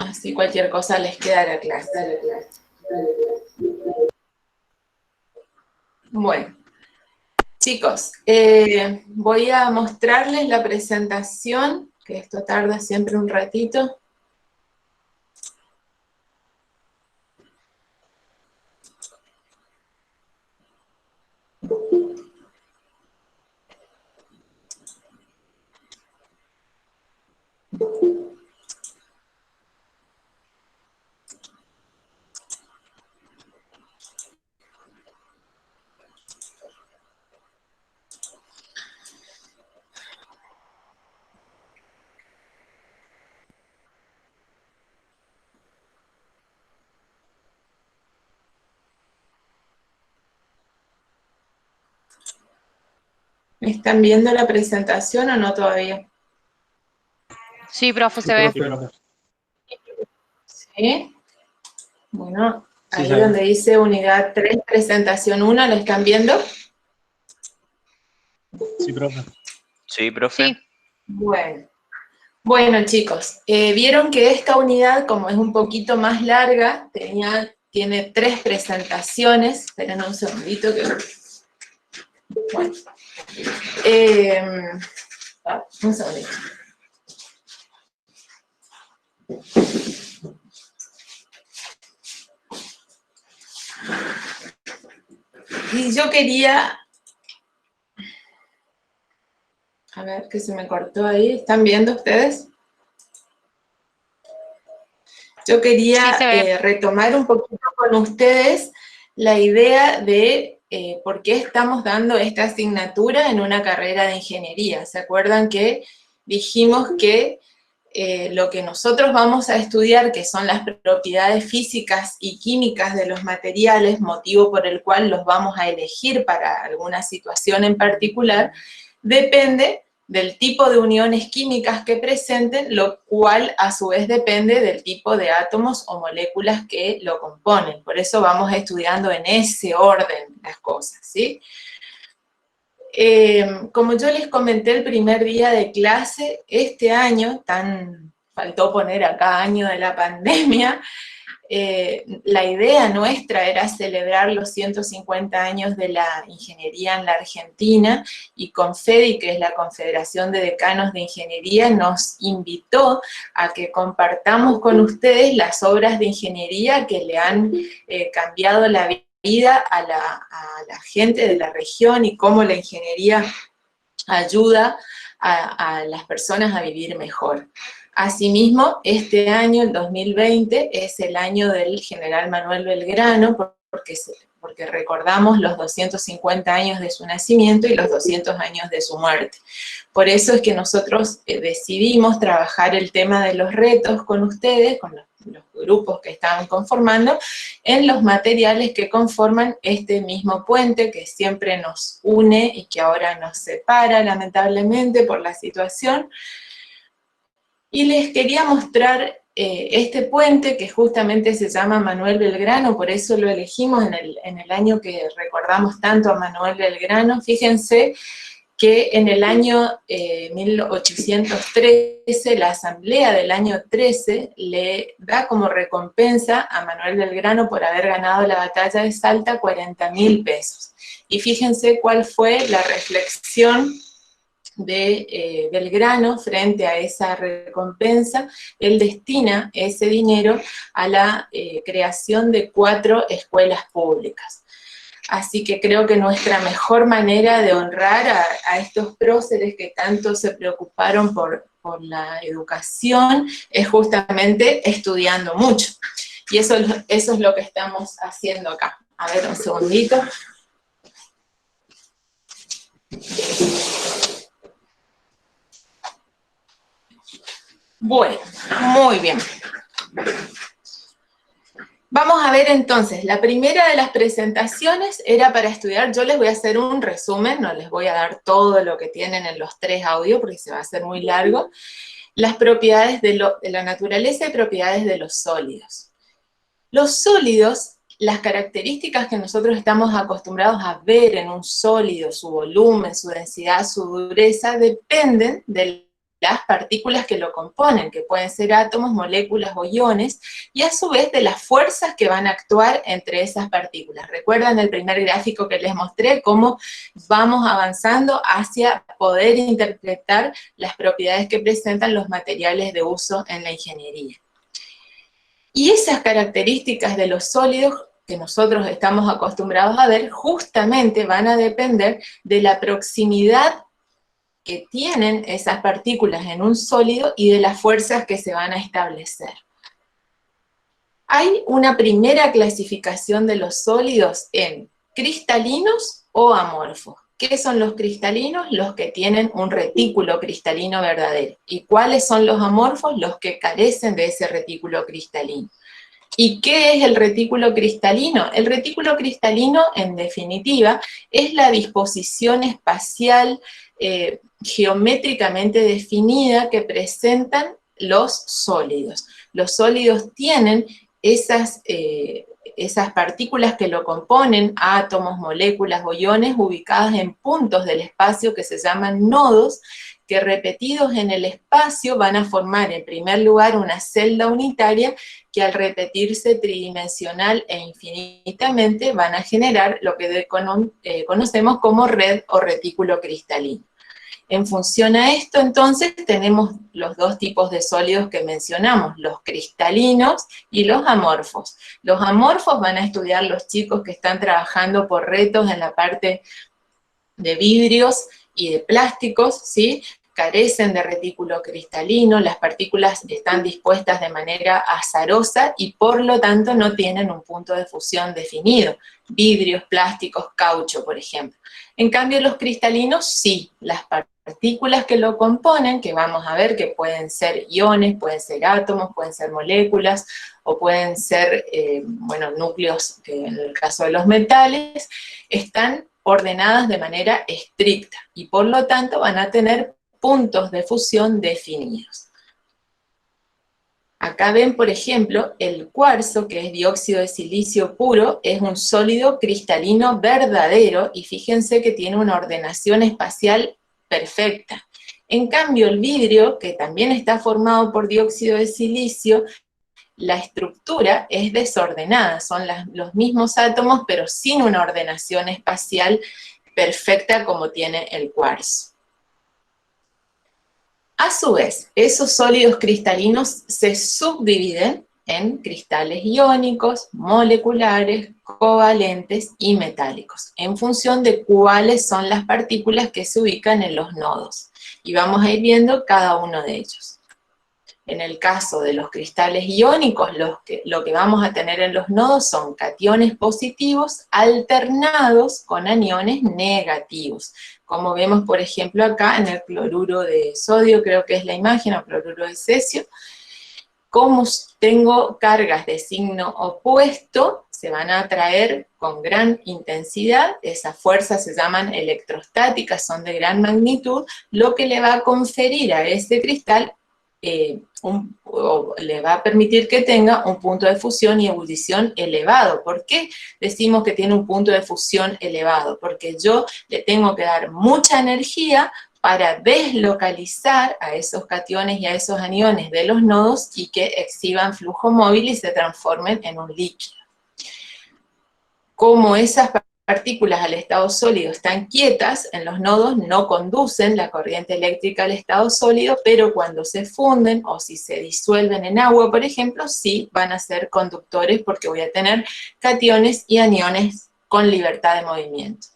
Así cualquier cosa les queda la clase. Bueno, chicos, voy a mostrarles la presentación, que esto tarda siempre un ratito. ¿Me están viendo la presentación o no todavía? Sí, profe, se ve. ¿Sí? Bueno, ahí donde dice unidad 3, presentación 1, ¿lo están viendo? Sí, profe. Sí, profe. Sí. Bueno, chicos, vieron que esta unidad, como es un poquito más larga, tiene 3 presentaciones. Esperen un segundito que... Bueno. Un segundito. Y yo quería... A ver, que se me cortó ahí. ¿Están viendo ustedes? Yo quería retomar un poquito con ustedes la idea de por qué estamos dando esta asignatura en una carrera de ingeniería. ¿Se acuerdan que dijimos que lo que nosotros vamos a estudiar, que son las propiedades físicas y químicas de los materiales, motivo por el cual los vamos a elegir para alguna situación en particular, depende del tipo de uniones químicas que presenten, lo cual a su vez depende del tipo de átomos o moléculas que lo componen. Por eso vamos estudiando en ese orden las cosas, ¿sí? Como yo les comenté el primer día de clase, este año, faltó poner acá año de la pandemia, la idea nuestra era celebrar los 150 años de la ingeniería en la Argentina, y CONFEDI, que es la Confederación de Decanos de Ingeniería, nos invitó a que compartamos con ustedes las obras de ingeniería que le han cambiado la vida a la gente de la región, y cómo la ingeniería ayuda a las personas a vivir mejor. Asimismo, este año, el 2020, es el año del general Manuel Belgrano, porque recordamos los 250 años de su nacimiento y los 200 años de su muerte. Por eso es que nosotros decidimos trabajar el tema de los retos con ustedes, con los grupos que estaban conformando, en los materiales que conforman este mismo puente que siempre nos une y que ahora nos separa, lamentablemente, por la situación. Y les quería mostrar este puente, que justamente se llama Manuel Belgrano, por eso lo elegimos en el año que recordamos tanto a Manuel Belgrano. Fíjense que en el año 1813, la asamblea del año 13 le da como recompensa a Manuel Belgrano por haber ganado la batalla de Salta 40.000 pesos. Y fíjense cuál fue la reflexión de Belgrano frente a esa recompensa. Él destina ese dinero a la creación de 4 escuelas públicas. Así que creo que nuestra mejor manera de honrar a estos próceres que tanto se preocuparon por la educación es justamente estudiando mucho. Y eso es lo que estamos haciendo acá. A ver, un segundito. Bueno, muy bien. Vamos a ver entonces, la primera de las presentaciones era para estudiar. Yo les voy a hacer un resumen, no les voy a dar todo lo que tienen en los 3 audios porque se va a hacer muy largo. Las propiedades de la naturaleza y propiedades de los sólidos. Los sólidos, las características que nosotros estamos acostumbrados a ver en un sólido, su volumen, su densidad, su dureza, dependen del las partículas que lo componen, que pueden ser átomos, moléculas o iones, y a su vez de las fuerzas que van a actuar entre esas partículas. ¿Recuerdan el primer gráfico que les mostré? Cómo vamos avanzando hacia poder interpretar las propiedades que presentan los materiales de uso en la ingeniería. Y esas características de los sólidos que nosotros estamos acostumbrados a ver, justamente van a depender de la proximidad que tienen esas partículas en un sólido y de las fuerzas que se van a establecer. Hay una primera clasificación de los sólidos en cristalinos o amorfos. ¿Qué son los cristalinos? Los que tienen un retículo cristalino verdadero. ¿Y cuáles son los amorfos? Los que carecen de ese retículo cristalino. ¿Y qué es el retículo cristalino? El retículo cristalino, en definitiva, es la disposición espacial geométricamente definida que presentan los sólidos. Los sólidos tienen esas partículas que lo componen, átomos, moléculas o iones, ubicadas en puntos del espacio que se llaman nodos, que repetidos en el espacio van a formar en primer lugar una celda unitaria que al repetirse tridimensional e infinitamente van a generar lo que conocemos como red o retículo cristalino. En función a esto, entonces, tenemos los dos tipos de sólidos que mencionamos, los cristalinos y los amorfos. Los amorfos van a estudiar los chicos que están trabajando por retos en la parte de vidrios y de plásticos, ¿sí? Carecen de retículo cristalino, las partículas están dispuestas de manera azarosa y por lo tanto no tienen un punto de fusión definido. Vidrios, plásticos, caucho, por ejemplo. En cambio, los cristalinos sí, las partículas que lo componen, que vamos a ver que pueden ser iones, pueden ser átomos, pueden ser moléculas, o pueden ser, núcleos, que en el caso de los metales, están ordenadas de manera estricta y por lo tanto van a tener puntos de fusión definidos. Acá ven, por ejemplo, el cuarzo, que es dióxido de silicio puro, es un sólido cristalino verdadero y fíjense que tiene una ordenación espacial perfecta. En cambio, el vidrio, que también está formado por dióxido de silicio, la estructura es desordenada, son los mismos átomos, pero sin una ordenación espacial perfecta como tiene el cuarzo. A su vez, esos sólidos cristalinos se subdividen en cristales iónicos, moleculares, covalentes y metálicos, en función de cuáles son las partículas que se ubican en los nodos. Y vamos a ir viendo cada uno de ellos. En el caso de los cristales iónicos, lo que vamos a tener en los nodos son cationes positivos alternados con aniones negativos. Como vemos, por ejemplo, acá en el cloruro de sodio, creo que es la imagen, o cloruro de cesio. Como tengo cargas de signo opuesto, se van a atraer con gran intensidad, esas fuerzas se llaman electrostáticas, son de gran magnitud, lo que le va a conferir a ese cristal le va a permitir que tenga un punto de fusión y ebullición elevado. ¿Por qué decimos que tiene un punto de fusión elevado? Porque yo le tengo que dar mucha energía para deslocalizar a esos cationes y a esos aniones de los nodos y que exhiban flujo móvil y se transformen en un líquido. Como esas partículas al estado sólido están quietas, en los nodos no conducen la corriente eléctrica al estado sólido, pero cuando se funden o si se disuelven en agua, por ejemplo, sí van a ser conductores porque voy a tener cationes y aniones con libertad de movimiento.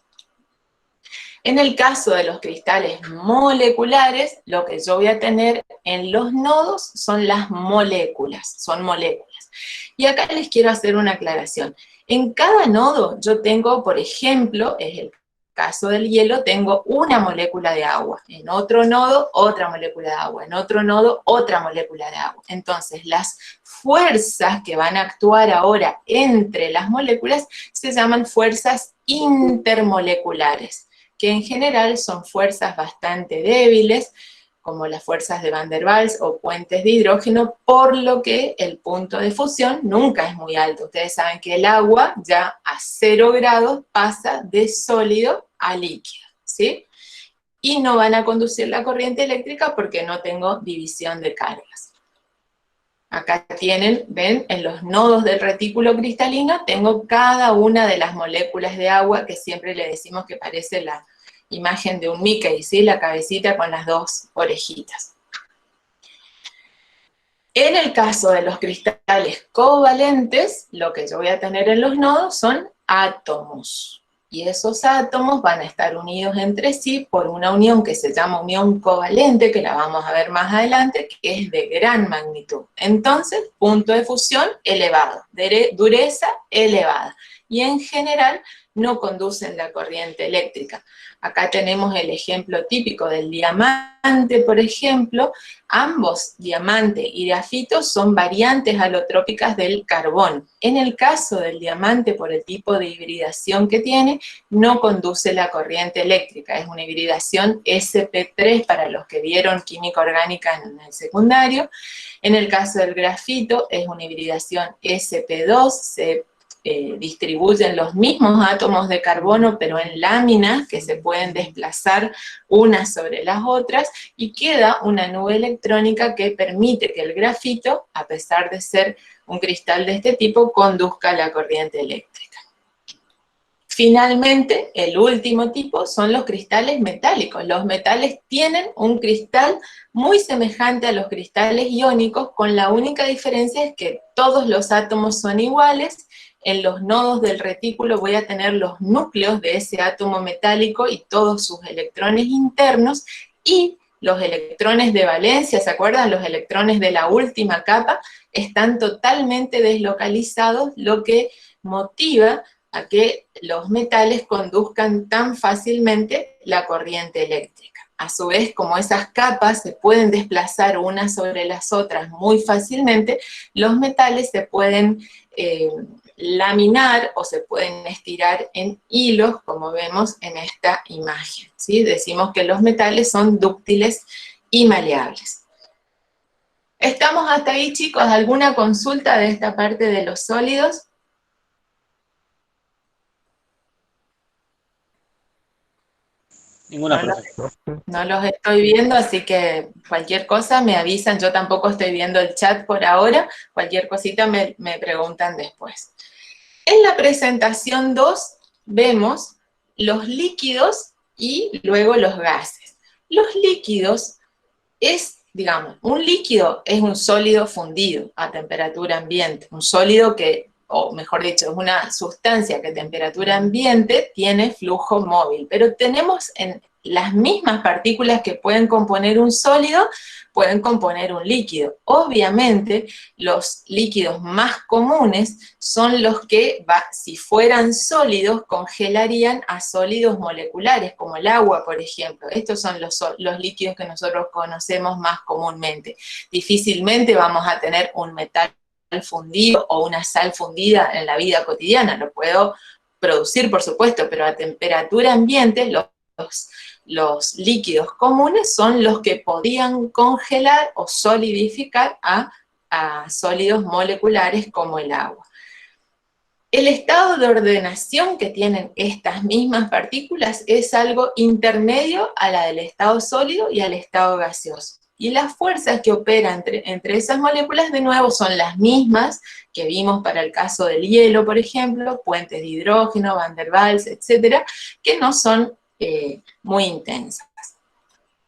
En el caso de los cristales moleculares, lo que yo voy a tener en los nodos son las moléculas, son moléculas. Y acá les quiero hacer una aclaración. En cada nodo yo tengo, por ejemplo, es el caso del hielo, tengo una molécula de agua. En otro nodo, otra molécula de agua. En otro nodo, otra molécula de agua. Entonces, las fuerzas que van a actuar ahora entre las moléculas se llaman fuerzas intermoleculares, que en general son fuerzas bastante débiles, como las fuerzas de Van der Waals o puentes de hidrógeno, por lo que el punto de fusión nunca es muy alto. Ustedes saben que el agua ya a 0 grados pasa de sólido a líquido, ¿sí? y no van a conducir la corriente eléctrica porque no tengo división de cargas. Acá tienen, ven, en los nodos del retículo cristalino tengo cada una de las moléculas de agua que siempre le decimos que parece la imagen de un Mickey, ¿sí? La cabecita con las dos orejitas. En el caso de los cristales covalentes, lo que yo voy a tener en los nodos son átomos. Y esos átomos van a estar unidos entre sí por una unión que se llama unión covalente, que la vamos a ver más adelante, que es de gran magnitud. Entonces, punto de fusión elevado, dureza elevada. Y en general no conducen la corriente eléctrica. Acá tenemos el ejemplo típico del diamante, por ejemplo. Ambos, diamante y grafito, son variantes alotrópicas del carbón. En el caso del diamante, por el tipo de hibridación que tiene, no conduce la corriente eléctrica. Es una hibridación sp3 para los que vieron química orgánica en el secundario. En el caso del grafito, es una hibridación sp2, se distribuyen los mismos átomos de carbono, pero en láminas que se pueden desplazar unas sobre las otras, y queda una nube electrónica que permite que el grafito, a pesar de ser un cristal de este tipo, conduzca la corriente eléctrica. Finalmente, el último tipo son los cristales metálicos. Los metales tienen un cristal muy semejante a los cristales iónicos, con la única diferencia es que todos los átomos son iguales. En los nodos del retículo voy a tener los núcleos de ese átomo metálico y todos sus electrones internos, y los electrones de valencia, ¿se acuerdan? Los electrones de la última capa están totalmente deslocalizados, lo que motiva a que los metales conduzcan tan fácilmente la corriente eléctrica. A su vez, como esas capas se pueden desplazar unas sobre las otras muy fácilmente, los metales se pueden laminar o se pueden estirar en hilos, como vemos en esta imagen, ¿sí? Decimos que los metales son dúctiles y maleables. ¿Estamos hasta ahí, chicos? ¿Alguna consulta de esta parte de los sólidos? Ninguna, profesora. No los estoy viendo, así que cualquier cosa me avisan. Yo tampoco estoy viendo el chat por ahora. Cualquier cosita me preguntan después. En la presentación 2 vemos los líquidos y luego los gases. Los líquidos es, digamos, un líquido es un sólido fundido a temperatura ambiente. Un sólido que, o mejor dicho, es una sustancia que a temperatura ambiente tiene flujo móvil. Pero tenemos en las mismas partículas que pueden componer un sólido, pueden componer un líquido. Obviamente, los líquidos más comunes son los que, si fueran sólidos, congelarían a sólidos moleculares, como el agua, por ejemplo. Estos son los líquidos que nosotros conocemos más comúnmente. Difícilmente vamos a tener un metal fundido o una sal fundida en la vida cotidiana. Lo puedo producir, por supuesto, pero a temperatura ambiente los líquidos comunes son los que podían congelar o solidificar a sólidos moleculares como el agua. El estado de ordenación que tienen estas mismas partículas es algo intermedio a la del estado sólido y al estado gaseoso. Y las fuerzas que operan entre esas moléculas, de nuevo, son las mismas que vimos para el caso del hielo, por ejemplo, puentes de hidrógeno, Van der Waals, etcétera, que no son muy intensas.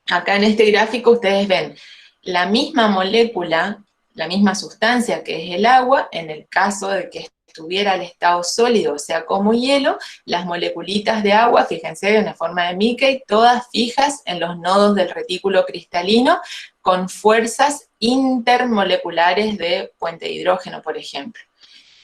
Acá en este gráfico ustedes ven la misma molécula, la misma sustancia que es el agua. En el caso de que estuviera el estado sólido, o sea, como hielo, las moleculitas de agua, fíjense, en la forma de Mickey, todas fijas en los nodos del retículo cristalino, con fuerzas intermoleculares de puente de hidrógeno, por ejemplo.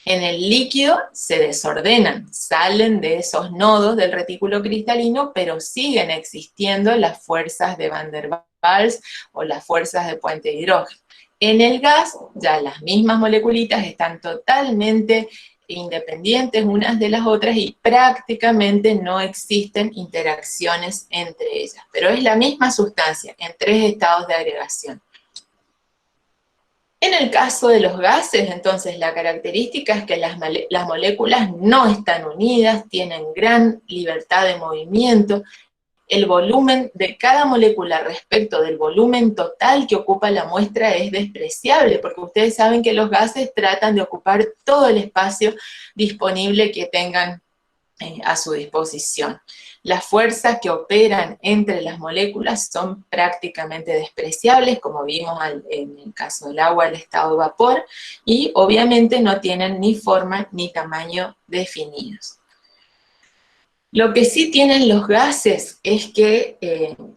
En el líquido se desordenan, salen de esos nodos del retículo cristalino, pero siguen existiendo las fuerzas de Van der Waals o las fuerzas de puente de hidrógeno. En el gas, ya las mismas moleculitas están totalmente independientes unas de las otras y prácticamente no existen interacciones entre ellas, pero es la misma sustancia en 3 estados de agregación. En el caso de los gases, entonces, la característica es que las moléculas no están unidas, tienen gran libertad de movimiento. el volumen de cada molécula respecto del volumen total que ocupa la muestra es despreciable, porque ustedes saben que los gases tratan de ocupar todo el espacio disponible que tengan a su disposición. Las fuerzas que operan entre las moléculas son prácticamente despreciables, como vimos en el caso del agua, el estado de vapor, y obviamente no tienen ni forma ni tamaño definidos. Lo que sí tienen los gases es que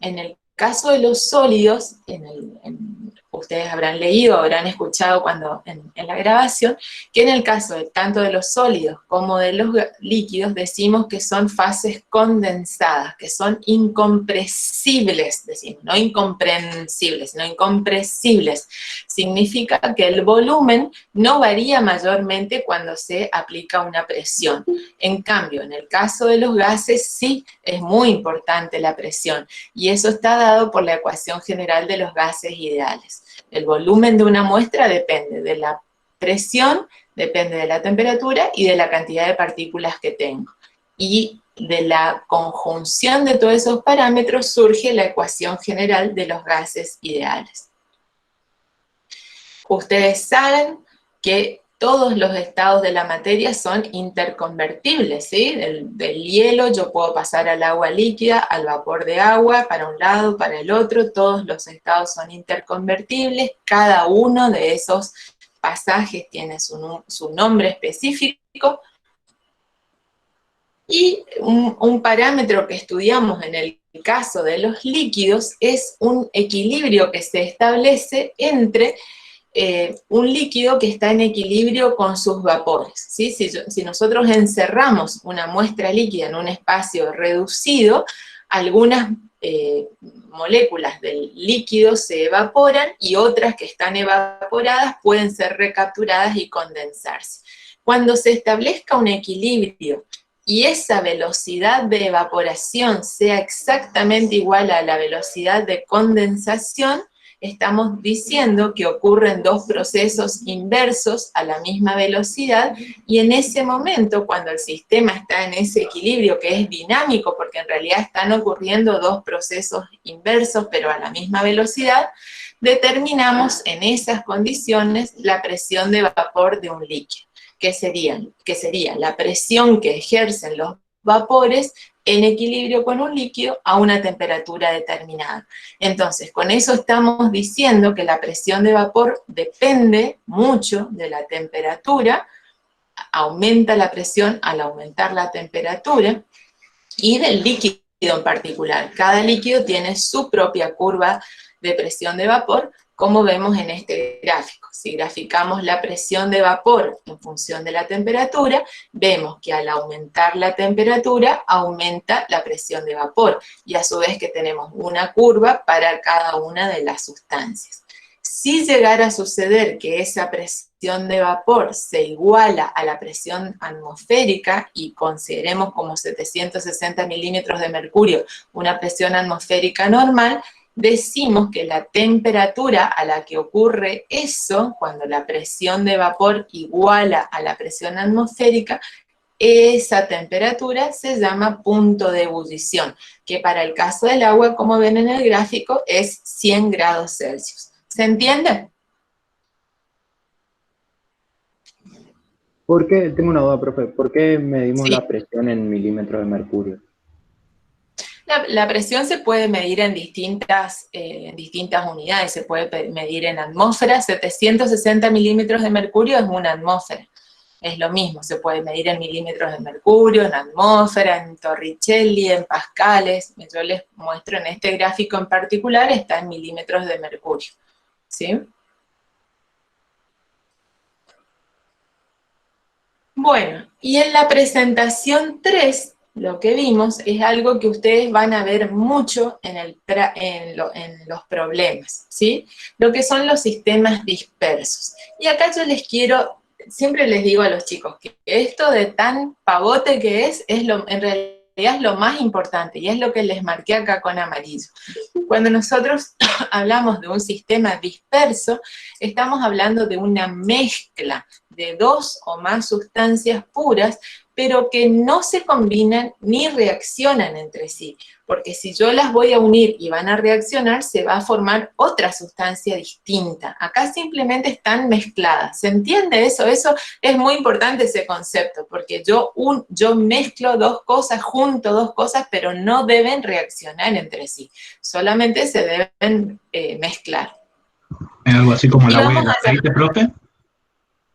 en el caso de los sólidos, ustedes habrán leído, habrán escuchado en la grabación, que en el caso tanto de los sólidos como de los líquidos decimos que son fases condensadas, que son incompresibles, decimos, no incomprensibles, sino incompresibles. Significa que el volumen no varía mayormente cuando se aplica una presión. En cambio, en el caso de los gases sí es muy importante la presión, y eso está dado por la ecuación general de los gases ideales. El volumen de una muestra depende de la presión, depende de la temperatura y de la cantidad de partículas que tengo. Y de la conjunción de todos esos parámetros surge la ecuación general de los gases ideales. Ustedes saben que todos los estados de la materia son interconvertibles, ¿sí? Del hielo yo puedo pasar al agua líquida, al vapor de agua, para un lado, para el otro, todos los estados son interconvertibles, cada uno de esos pasajes tiene su nombre específico, y un parámetro que estudiamos en el caso de los líquidos es un equilibrio que se establece entre un líquido que está en equilibrio con sus vapores, ¿sí? Si nosotros encerramos una muestra líquida en un espacio reducido, algunas moléculas del líquido se evaporan y otras que están evaporadas pueden ser recapturadas y condensarse. Cuando se establezca un equilibrio y esa velocidad de evaporación sea exactamente igual a la velocidad de condensación, estamos diciendo que ocurren dos procesos inversos a la misma velocidad, y en ese momento, cuando el sistema está en ese equilibrio que es dinámico, porque en realidad están ocurriendo dos procesos inversos pero a la misma velocidad, determinamos en esas condiciones la presión de vapor de un líquido, que sería la presión que ejercen los vapores en equilibrio con un líquido a una temperatura determinada. Entonces, con eso estamos diciendo que la presión de vapor depende mucho de la temperatura, aumenta la presión al aumentar la temperatura, y del líquido en particular. Cada líquido tiene su propia curva de presión de vapor, como vemos en este gráfico. Si graficamos la presión de vapor en función de la temperatura, vemos que al aumentar la temperatura, aumenta la presión de vapor, y a su vez que tenemos una curva para cada una de las sustancias. Si llegara a suceder que esa presión de vapor se iguala a la presión atmosférica, y consideremos como 760 milímetros de mercurio una presión atmosférica normal, decimos que la temperatura a la que ocurre eso, cuando la presión de vapor iguala a la presión atmosférica, esa temperatura se llama punto de ebullición, que para el caso del agua, como ven en el gráfico, es 100 grados Celsius. ¿Se entiende? ¿Por qué? Tengo una duda, profe. ¿Por qué medimos la presión en milímetros de mercurio? La presión se puede medir en distintas unidades. Se puede medir en atmósfera. 760 milímetros de mercurio es una atmósfera. Es lo mismo, se puede medir en milímetros de mercurio, en atmósfera, en Torricelli, en pascales. Yo les muestro en este gráfico en particular, está en milímetros de mercurio, ¿sí? Bueno, y en la presentación 3, lo que vimos es algo que ustedes van a ver mucho en los problemas, ¿sí? Lo que son los sistemas dispersos. Y acá yo siempre les digo a los chicos que esto de tan pavote que en realidad es lo más importante, y es lo que les marqué acá con amarillo. Cuando nosotros hablamos de un sistema disperso, estamos hablando de una mezcla de dos o más sustancias puras pero que no se combinan ni reaccionan entre sí, porque si yo las voy a unir y van a reaccionar, se va a formar otra sustancia distinta. Acá simplemente están mezcladas. ¿Se entiende eso? Eso es muy importante, ese concepto, porque yo mezclo dos cosas, junto dos cosas, pero no deben reaccionar entre sí. Solamente se deben mezclar. ¿Es algo así como el Y agua y vamos el aceite, profe?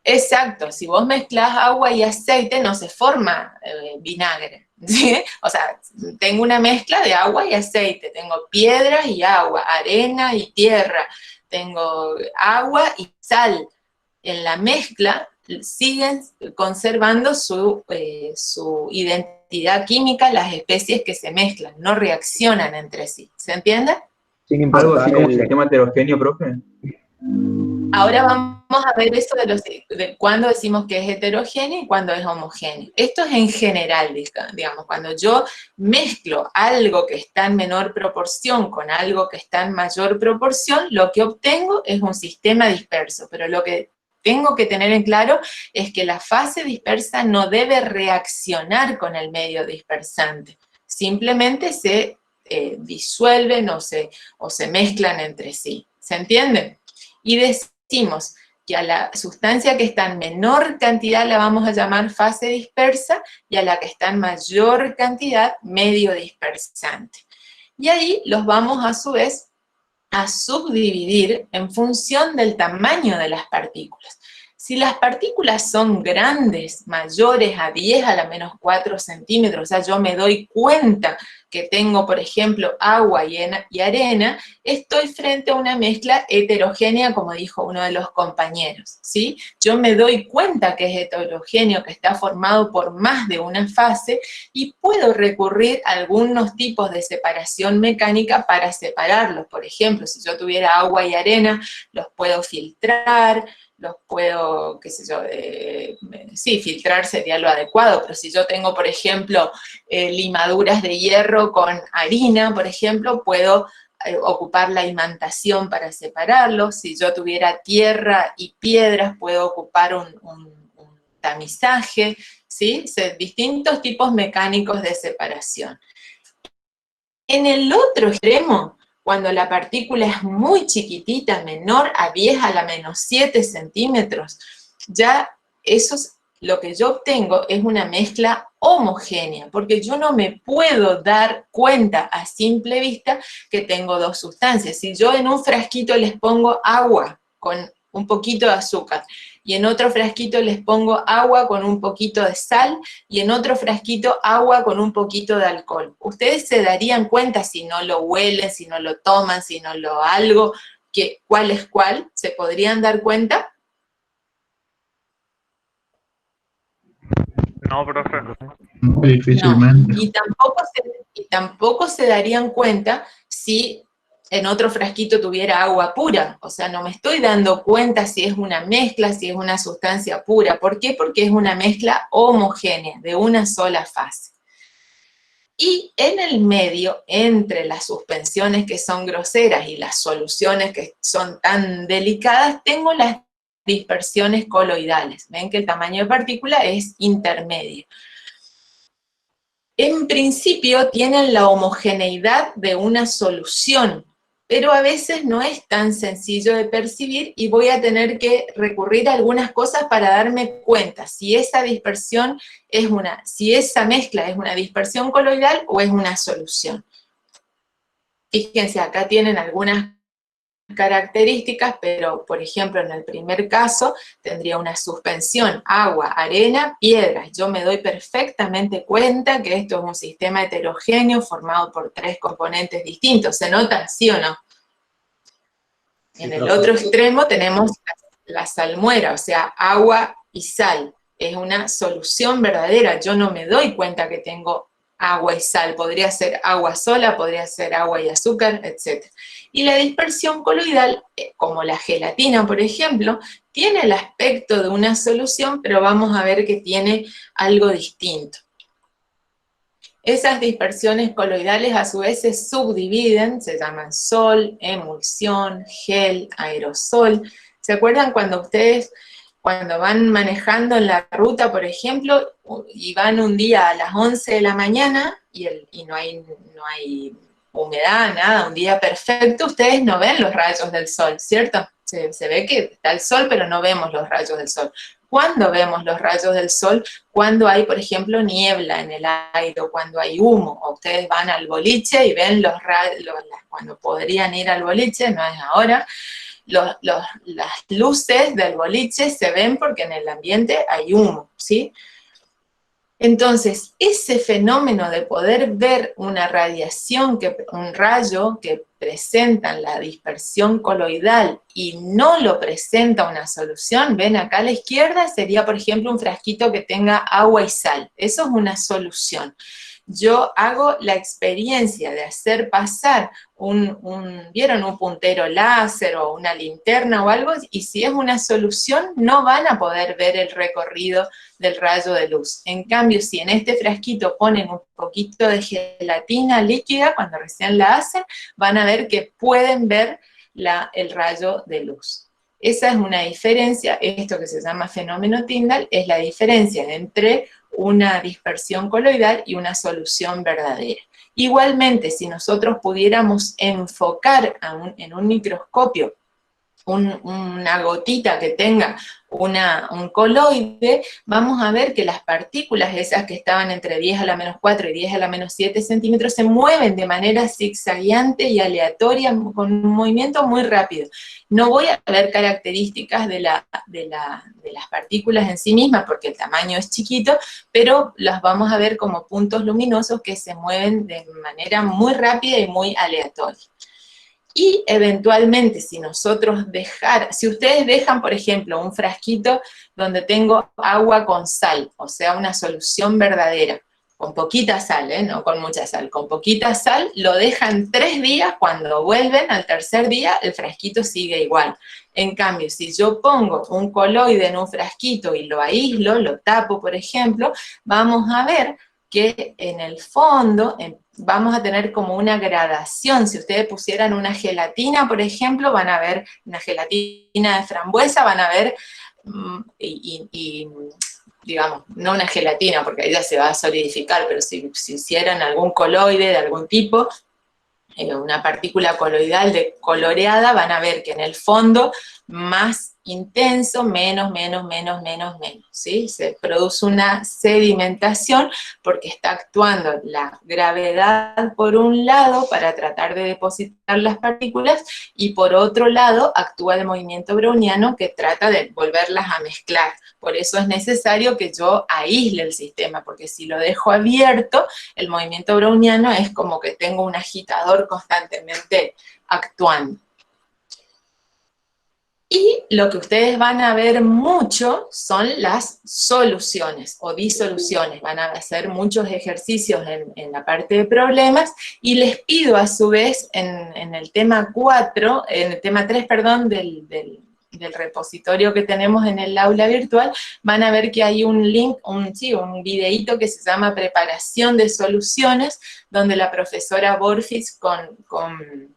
Exacto, si vos mezclás agua y aceite no se forma vinagre, ¿sí? O sea, tengo una mezcla de agua y aceite, tengo piedras y agua, arena y tierra, tengo agua y sal. En la mezcla siguen conservando su identidad química las especies que se mezclan, no reaccionan entre sí. ¿Se entiende? Sin Algo así importar como un el... sistema heterogéneo, profe. Ahora vamos a ver eso de cuándo decimos que es heterogéneo y cuándo es homogéneo. Esto es en general, digamos, cuando yo mezclo algo que está en menor proporción con algo que está en mayor proporción, lo que obtengo es un sistema disperso, pero lo que tengo que tener en claro es que la fase dispersa no debe reaccionar con el medio dispersante, simplemente se disuelven o se mezclan entre sí. ¿Se entiende? Y decimos que a la sustancia que está en menor cantidad la vamos a llamar fase dispersa y a la que está en mayor cantidad medio dispersante. Y ahí los vamos a su vez a subdividir en función del tamaño de las partículas. Si las partículas son grandes, mayores a 10 a la menos 4 centímetros, o sea, yo me doy cuenta que tengo, por ejemplo, agua y arena, estoy frente a una mezcla heterogénea, como dijo uno de los compañeros, ¿sí? Yo me doy cuenta que es heterogéneo, que está formado por más de una fase, y puedo recurrir a algunos tipos de separación mecánica para separarlos. Por ejemplo, si yo tuviera agua y arena, los puedo filtrar, los puedo, qué sé yo, sí, filtrar sería lo adecuado, pero si yo tengo, por ejemplo, limaduras de hierro con harina, por ejemplo, puedo ocupar la imantación para separarlos. Si yo tuviera tierra y piedras, puedo ocupar un tamizaje, ¿sí? Distintos tipos mecánicos de separación. En el otro extremo, cuando la partícula es muy chiquitita, menor a 10 a la menos 7 centímetros, ya lo que yo obtengo es una mezcla homogénea, porque yo no me puedo dar cuenta a simple vista que tengo dos sustancias. Si yo en un frasquito les pongo agua con un poquito de azúcar, y en otro frasquito les pongo agua con un poquito de sal, y en otro frasquito agua con un poquito de alcohol. Ustedes se darían cuenta si no lo huelen, si no lo toman, si no lo algo, que cuál es cuál, ¿se podrían dar cuenta? No, profe. Muy difícilmente. No. Y tampoco se darían cuenta si en otro frasquito tuviera agua pura. O sea, no me estoy dando cuenta si es una mezcla, si es una sustancia pura. ¿Por qué? Porque es una mezcla homogénea, de una sola fase. Y en el medio, entre las suspensiones que son groseras y las soluciones que son tan delicadas, tengo las dispersiones coloidales. Ven que el tamaño de partícula es intermedio. En principio tienen la homogeneidad de una solución, pero a veces no es tan sencillo de percibir y voy a tener que recurrir a algunas cosas para darme cuenta si esa dispersión si esa mezcla es una dispersión coloidal o es una solución. Fíjense, acá tienen algunas características, pero por ejemplo en el primer caso tendría una suspensión, agua, arena, piedras. Yo me doy perfectamente cuenta que esto es un sistema heterogéneo formado por tres componentes distintos. ¿Se nota? ¿Sí o no? En el otro extremo tenemos la salmuera, o sea, agua y sal. Es una solución verdadera. Yo no me doy cuenta que tengo agua y sal. Podría ser agua sola, podría ser agua y azúcar, etc. Y la dispersión coloidal, como la gelatina, por ejemplo, tiene el aspecto de una solución, pero vamos a ver que tiene algo distinto. Esas dispersiones coloidales a su vez se subdividen, se llaman sol, emulsión, gel, aerosol. ¿Se acuerdan cuando ustedes cuando van manejando en la ruta, por ejemplo, y van un día a las 11 de la mañana y no hay humedad, nada, un día perfecto, ustedes no ven los rayos del sol, ¿cierto? Se ve que está el sol, pero no vemos los rayos del sol. ¿Cuándo vemos los rayos del sol? Cuando hay, por ejemplo, niebla en el aire, o cuando hay humo, o ustedes van al boliche y ven los rayos, cuando podrían ir al boliche, no es ahora, las luces del boliche se ven porque en el ambiente hay humo, ¿sí? Entonces, ese fenómeno de poder ver una radiación, un rayo que presenta la dispersión coloidal y no lo presenta una solución, ven acá a la izquierda, sería por ejemplo un frasquito que tenga agua y sal. Eso es una solución. Yo hago la experiencia de hacer pasar ¿vieron un puntero láser o una linterna o algo? Y si es una solución, no van a poder ver el recorrido del rayo de luz. En cambio, si en este frasquito ponen un poquito de gelatina líquida, cuando recién la hacen, van a ver que pueden ver el rayo de luz. Esa es una diferencia, esto que se llama fenómeno Tyndall, es la diferencia entre una dispersión coloidal y una solución verdadera. Igualmente, si nosotros pudiéramos enfocar en un microscopio una gotita que tenga un coloide, vamos a ver que las partículas esas que estaban entre 10 a la menos 4 y 10 a la menos 7 centímetros se mueven de manera zigzagueante y aleatoria con un movimiento muy rápido. No voy a ver características de las partículas en sí mismas porque el tamaño es chiquito, pero las vamos a ver como puntos luminosos que se mueven de manera muy rápida y muy aleatoria. Y eventualmente, si ustedes dejan, por ejemplo, un frasquito donde tengo agua con sal, o sea, una solución verdadera, con poquita sal, no con mucha sal, con poquita sal, lo dejan 3 días, cuando vuelven al tercer día, el frasquito sigue igual. En cambio, si yo pongo un coloide en un frasquito y lo aíslo, lo tapo, por ejemplo, vamos a ver que en el fondo vamos a tener como una gradación. Si ustedes pusieran una gelatina, por ejemplo, van a ver una gelatina de frambuesa, van a ver, digamos, no una gelatina, porque ahí ya se va a solidificar, pero si hicieran algún coloide de algún tipo, una partícula coloidal coloreada, van a ver que en el fondo más intenso, menos, ¿sí? Se produce una sedimentación porque está actuando la gravedad por un lado para tratar de depositar las partículas y por otro lado actúa el movimiento browniano que trata de volverlas a mezclar. Por eso es necesario que yo aísle el sistema, porque si lo dejo abierto, el movimiento browniano es como que tengo un agitador constantemente actuando. Y lo que ustedes van a ver mucho son las soluciones o disoluciones. Van a hacer muchos ejercicios en la parte de problemas y les pido a su vez en el tema 4, en el tema 3, perdón, del repositorio que tenemos en el aula virtual, van a ver que hay un link, un videíto que se llama Preparación de Soluciones, donde la profesora Borfis con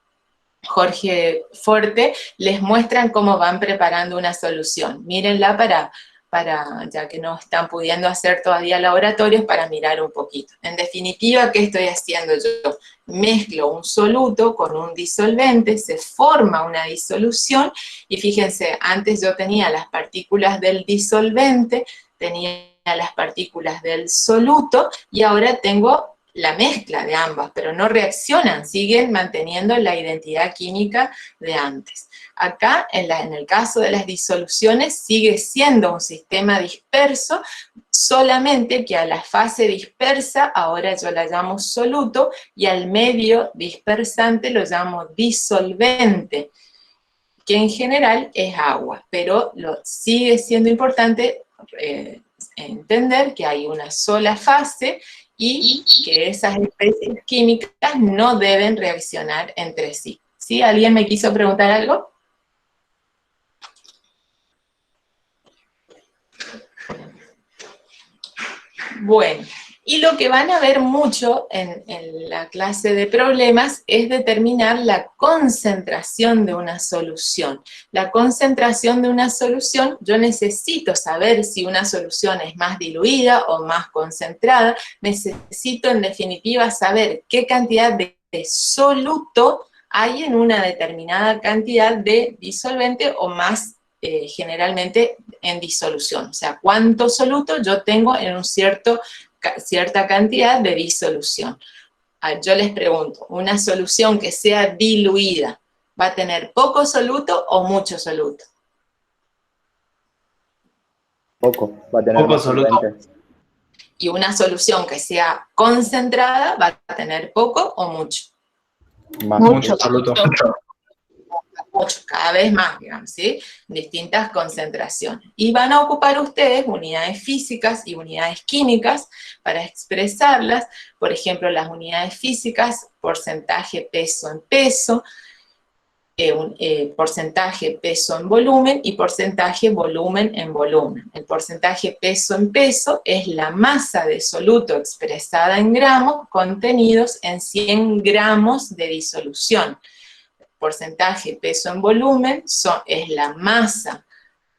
Jorge Forte les muestran cómo van preparando una solución. Mírenla ya que no están pudiendo hacer todavía laboratorios, para mirar un poquito. En definitiva, ¿qué estoy haciendo yo? Mezclo un soluto con un disolvente, se forma una disolución, y fíjense, antes yo tenía las partículas del disolvente, tenía las partículas del soluto, y ahora tengo la mezcla de ambas, pero no reaccionan, siguen manteniendo la identidad química de antes. Acá, en el caso de las disoluciones, sigue siendo un sistema disperso, solamente que a la fase dispersa, ahora yo la llamo soluto, y al medio dispersante lo llamo disolvente, que en general es agua, pero sigue siendo importante entender que hay una sola fase y que esas especies químicas no deben reaccionar entre sí. ¿Sí? ¿Alguien me quiso preguntar algo? Bueno, Y lo que van a ver mucho en la clase de problemas es determinar la concentración de una solución. La concentración de una solución, yo necesito saber si una solución es más diluida o más concentrada, necesito en definitiva saber qué cantidad de soluto hay en una determinada cantidad de disolvente o más generalmente en disolución. O sea, cuánto soluto yo tengo en un cierta cantidad de disolución. Yo les pregunto, ¿una solución que sea diluida va a tener poco soluto o mucho soluto? Poco, va a tener Poco más soluto. solvente. Y una solución que sea concentrada va a tener poco o mucho. Más Mucho soluto. Mucho, cada vez más, digamos, ¿sí? Distintas concentraciones. Y van a ocupar ustedes unidades físicas y unidades químicas para expresarlas. Por ejemplo, las unidades físicas, porcentaje peso en peso, porcentaje peso en volumen y porcentaje volumen en volumen. El porcentaje peso en peso es la masa de soluto expresada en gramos contenidos en 100 gramos de disolución. Porcentaje peso en volumen es la masa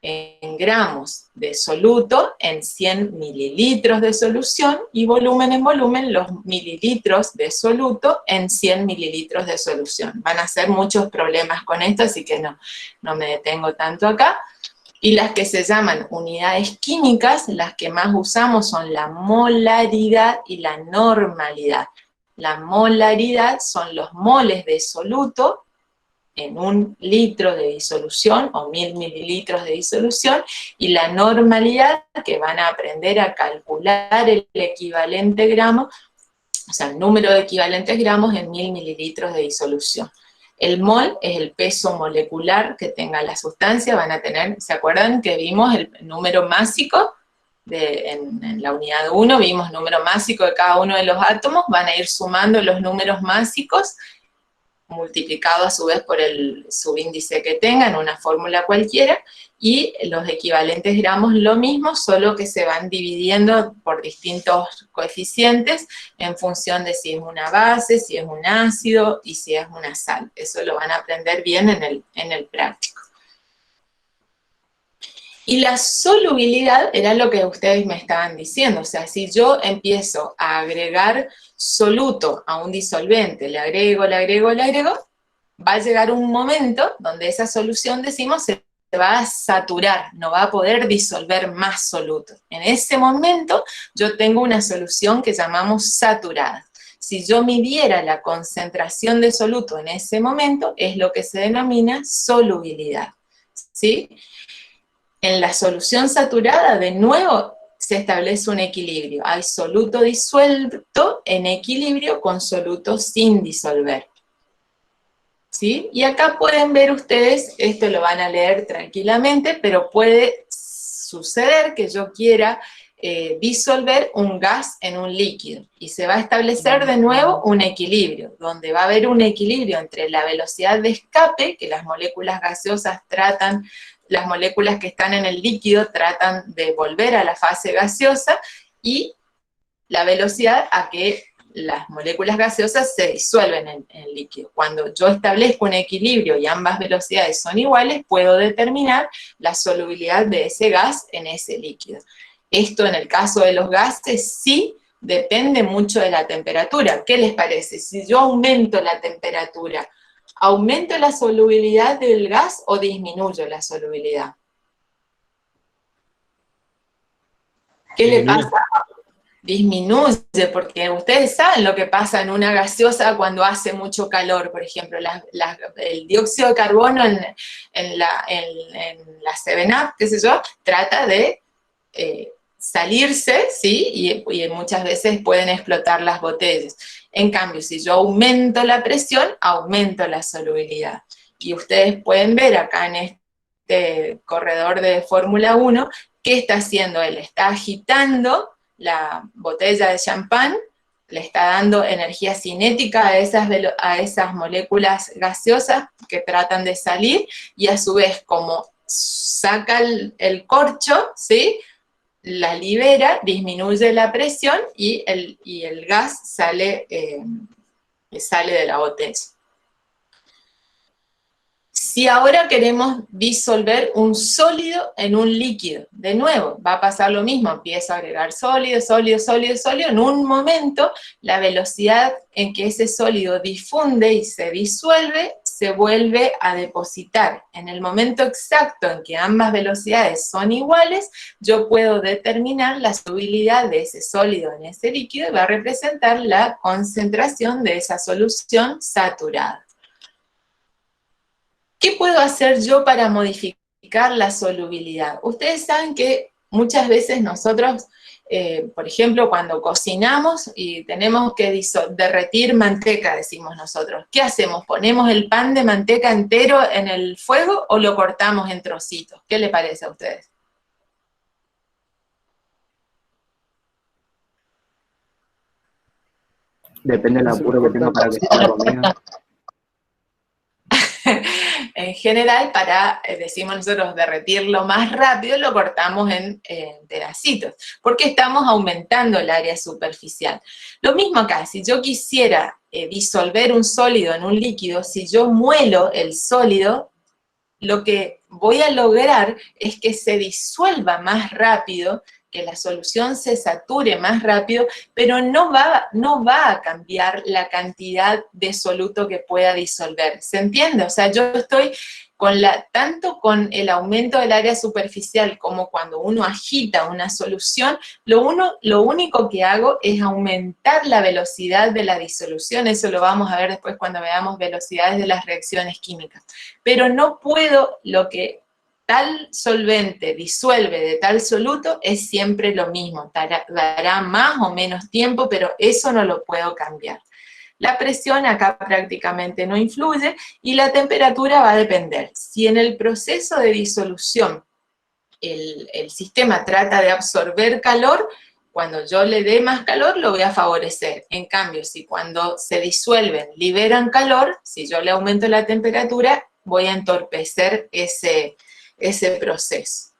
en gramos de soluto en 100 mililitros de solución, y volumen en volumen, los mililitros de soluto en 100 mililitros de solución. Van a ser muchos problemas con esto, así que no me detengo tanto acá. Y las que se llaman unidades químicas, las que más usamos son la molaridad y la normalidad. La molaridad son los moles de soluto en 1 litro de disolución o 1000 mililitros de disolución, y la normalidad, que van a aprender a calcular el equivalente gramo, o sea, el número de equivalentes gramos en 1000 mililitros de disolución. El mol es el peso molecular que tenga la sustancia. Van a tener, ¿se acuerdan que vimos el número másico? En la unidad 1 vimos número másico de cada uno de los átomos. Van a ir sumando los números másicos multiplicado a su vez por el subíndice que tengan, una fórmula cualquiera, y los equivalentes gramos lo mismo, solo que se van dividiendo por distintos coeficientes en función de si es una base, si es un ácido y si es una sal. Eso lo van a aprender bien en el práctico. Y la solubilidad era lo que ustedes me estaban diciendo. O sea, si yo empiezo a agregar soluto a un disolvente, le agrego, va a llegar un momento donde esa solución, decimos, se va a saturar, no va a poder disolver más soluto. En ese momento yo tengo una solución que llamamos saturada. Si yo midiera la concentración de soluto en ese momento, es lo que se denomina solubilidad, ¿sí? En la solución saturada, de nuevo, se establece un equilibrio. Hay soluto disuelto en equilibrio con soluto sin disolver, ¿sí? Y acá pueden ver ustedes, esto lo van a leer tranquilamente, pero puede suceder que yo quiera disolver un gas en un líquido, y se va a establecer de nuevo un equilibrio, donde va a haber un equilibrio entre la velocidad de escape, que las moléculas gaseosas las moléculas que están en el líquido tratan de volver a la fase gaseosa, y la velocidad a que las moléculas gaseosas se disuelven en el líquido. Cuando yo establezco un equilibrio y ambas velocidades son iguales, puedo determinar la solubilidad de ese gas en ese líquido. Esto en el caso de los gases sí depende mucho de la temperatura. ¿Qué les parece? Si yo aumento la temperatura, ¿aumento la solubilidad del gas o disminuyo la solubilidad? ¿Qué le pasa? Disminuye, porque ustedes saben lo que pasa en una gaseosa cuando hace mucho calor. Por ejemplo, el dióxido de carbono en la 7-Up, qué sé yo, trata de salirse, ¿sí? Y muchas veces pueden explotar las botellas. En cambio, si yo aumento la presión, aumento la solubilidad. Y ustedes pueden ver acá en este corredor de Fórmula 1, ¿qué está haciendo él? Está agitando la botella de champán, le está dando energía cinética a esas moléculas gaseosas que tratan de salir, y a su vez, como saca el corcho, ¿sí? la libera, disminuye la presión y el gas sale de la botella. Si ahora queremos disolver un sólido en un líquido, de nuevo, va a pasar lo mismo, empiezo a agregar sólido, sólido, sólido, sólido, en un momento la velocidad en que ese sólido difunde y se disuelve, se vuelve a depositar. En el momento exacto en que ambas velocidades son iguales, yo puedo determinar la solubilidad de ese sólido en ese líquido y va a representar la concentración de esa solución saturada. ¿Qué puedo hacer yo para modificar la solubilidad? Ustedes saben que muchas veces nosotros, por ejemplo, cuando cocinamos y tenemos que derretir manteca, decimos nosotros, ¿qué hacemos? ¿Ponemos el pan de manteca entero en el fuego o lo cortamos en trocitos? ¿Qué le parece a ustedes? Depende del apuro que tengo para que sea la comida. En general, para, decimos nosotros, derretirlo más rápido, lo cortamos en pedacitos, porque estamos aumentando el área superficial. Lo mismo acá, si yo quisiera disolver un sólido en un líquido, si yo muelo el sólido, lo que voy a lograr es que se disuelva más rápido, que la solución se sature más rápido, pero no va a cambiar la cantidad de soluto que pueda disolver. ¿Se entiende? O sea, yo estoy tanto con el aumento del área superficial como cuando uno agita una solución, lo único que hago es aumentar la velocidad de la disolución. Eso lo vamos a ver después cuando veamos velocidades de las reacciones químicas. Pero no puedo, lo que tal solvente disuelve de tal soluto es siempre lo mismo, dará más o menos tiempo, pero eso no lo puedo cambiar. La presión acá prácticamente no influye y la temperatura va a depender. Si en el proceso de disolución el sistema trata de absorber calor, cuando yo le dé más calor lo voy a favorecer. En cambio, si cuando se disuelven liberan calor, si yo le aumento la temperatura, voy a entorpecer ese proceso.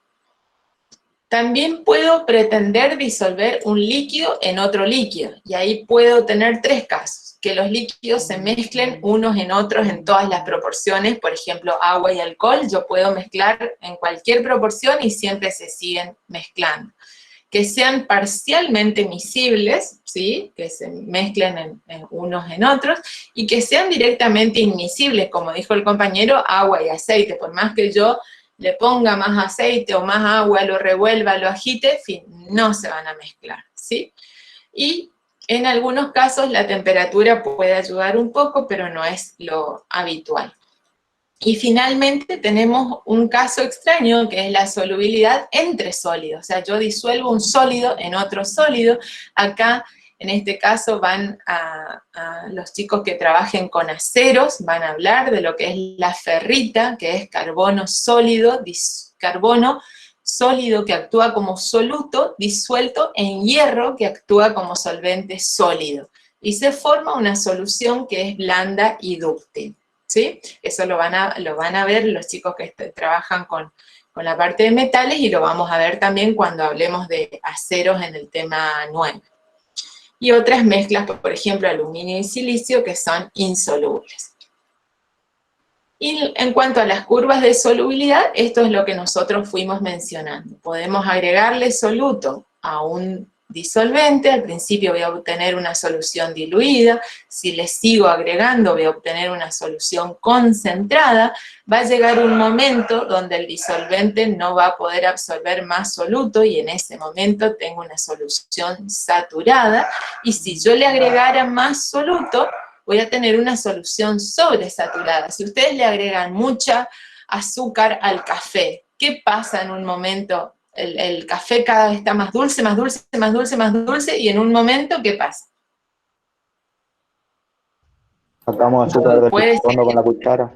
También puedo pretender disolver un líquido en otro líquido, y ahí puedo tener tres casos: que los líquidos se mezclen unos en otros en todas las proporciones, por ejemplo, agua y alcohol, yo puedo mezclar en cualquier proporción y siempre se siguen mezclando. Que sean parcialmente miscibles, ¿sí? Que se mezclen unos en otros, y que sean directamente inmiscibles, como dijo el compañero, agua y aceite. Por más que yo le ponga más aceite o más agua, lo revuelva, lo agite, en fin, no se van a mezclar, ¿sí? Y en algunos casos la temperatura puede ayudar un poco, pero no es lo habitual. Y finalmente tenemos un caso extraño, que es la solubilidad entre sólidos. O sea, yo disuelvo un sólido en otro sólido. Acá, en este caso, van a los chicos que trabajen con aceros, van a hablar de lo que es la ferrita, que es carbono sólido que actúa como soluto disuelto en hierro, que actúa como solvente sólido. Y se forma una solución que es blanda y dúctil, ¿sí? Eso lo van a ver los chicos que trabajan con la parte de metales, y lo vamos a ver también cuando hablemos de aceros en el tema 9. Y otras mezclas, por ejemplo, aluminio y silicio, que son insolubles. Y en cuanto a las curvas de solubilidad, esto es lo que nosotros fuimos mencionando. Podemos agregarle soluto a un disolvente. Al principio voy a obtener una solución diluida. Si le sigo agregando, voy a obtener una solución concentrada. Va a llegar un momento donde el disolvente no va a poder absorber más soluto, y en ese momento tengo una solución saturada. Y si yo le agregara más soluto, voy a tener una solución sobresaturada. Si ustedes le agregan mucha azúcar al café, ¿qué pasa en un momento? El café cada vez está más dulce, más dulce, más dulce, más dulce, y en un momento, ¿qué pasa? Sacamos azúcar del fondo con la cuchara.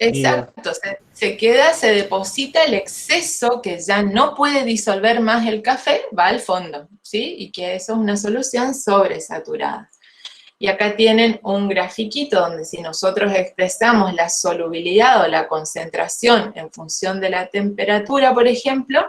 Exacto, se deposita el exceso que ya no puede disolver más el café, va al fondo, ¿sí? Y que eso es una solución sobresaturada. Y acá tienen un grafiquito donde si nosotros expresamos la solubilidad o la concentración en función de la temperatura, por ejemplo,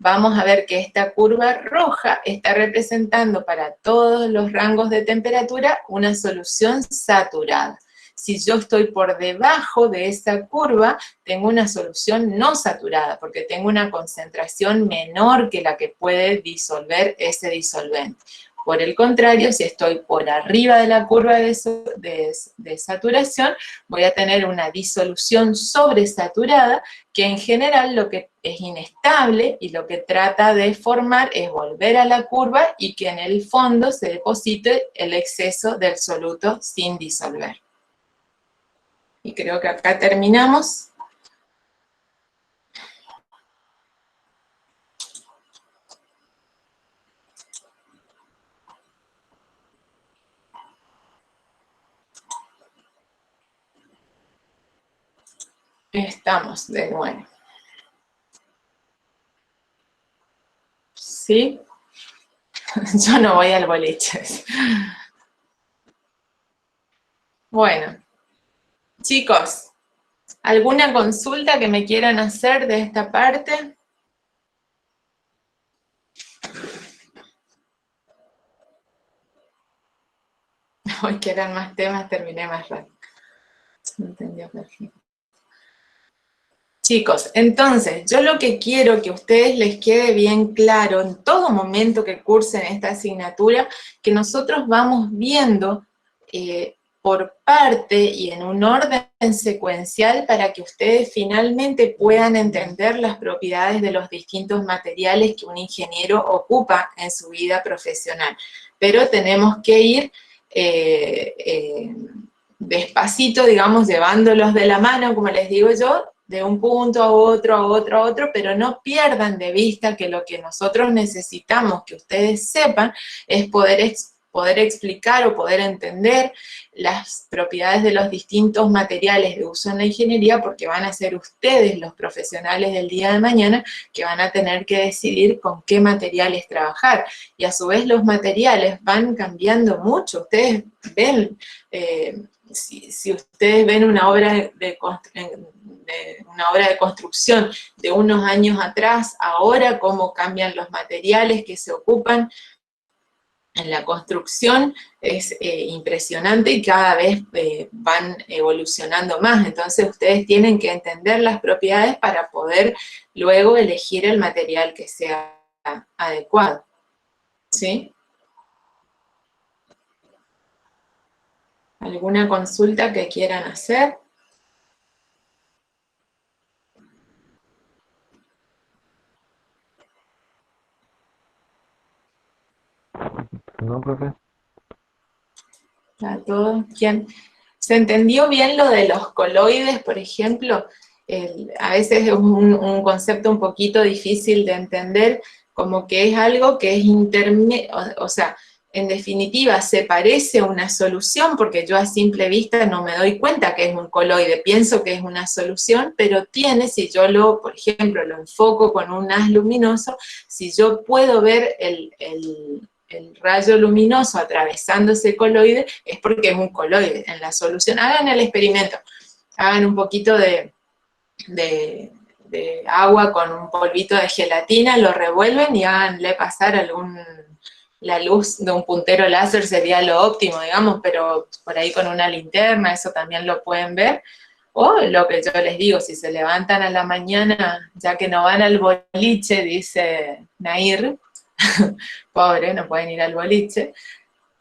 vamos a ver que esta curva roja está representando para todos los rangos de temperatura una solución saturada. Si yo estoy por debajo de esa curva, tengo una solución no saturada, porque tengo una concentración menor que la que puede disolver ese disolvente. Por el contrario, si estoy por arriba de la curva de saturación, voy a tener una disolución sobresaturada, que en general lo que es inestable y lo que trata de formar es volver a la curva y que en el fondo se deposite el exceso del soluto sin disolver. Y creo que acá terminamos. Estamos de nuevo. ¿Sí? Yo no voy al boliche. Bueno. Chicos, ¿alguna consulta que me quieran hacer de esta parte? Hoy que eran más temas, terminé más rápido. No entendía perfecto. Chicos, entonces, yo lo que quiero que a ustedes les quede bien claro en todo momento que cursen esta asignatura, que nosotros vamos viendo por parte y en un orden secuencial para que ustedes finalmente puedan entender las propiedades de los distintos materiales que un ingeniero ocupa en su vida profesional. Pero tenemos que ir despacito, digamos, llevándolos de la mano, como les digo yo, de un punto a otro, a otro, a otro, pero no pierdan de vista que lo que nosotros necesitamos que ustedes sepan es poder explicar o poder entender las propiedades de los distintos materiales de uso en la ingeniería, porque van a ser ustedes los profesionales del día de mañana que van a tener que decidir con qué materiales trabajar. Y a su vez los materiales van cambiando mucho. Ustedes ven, si ustedes ven una obra de construcción de unos años atrás, ahora cómo cambian los materiales que se ocupan en la construcción, es impresionante y cada vez van evolucionando más. Entonces ustedes tienen que entender las propiedades para poder luego elegir el material que sea adecuado. ¿Sí? ¿Alguna consulta que quieran hacer? No, profe. ¿A todos? ¿Quién? ¿Se entendió bien lo de los coloides, por ejemplo? A veces es un concepto un poquito difícil de entender, como que es algo que es intermedio, o sea, en definitiva se parece a una solución, porque yo a simple vista no me doy cuenta que es un coloide, pienso que es una solución, pero tiene, si yo por ejemplo, lo enfoco con un haz luminoso, si yo puedo ver el rayo luminoso atravesando ese coloide, es porque es un coloide. En la solución, hagan el experimento, hagan un poquito de agua con un polvito de gelatina, lo revuelven y háganle pasar la luz de un puntero láser, sería lo óptimo, digamos, pero por ahí con una linterna, eso también lo pueden ver. O lo que yo les digo, si se levantan a la mañana, ya que no van al boliche, dice Nair, pobre, no pueden ir al boliche,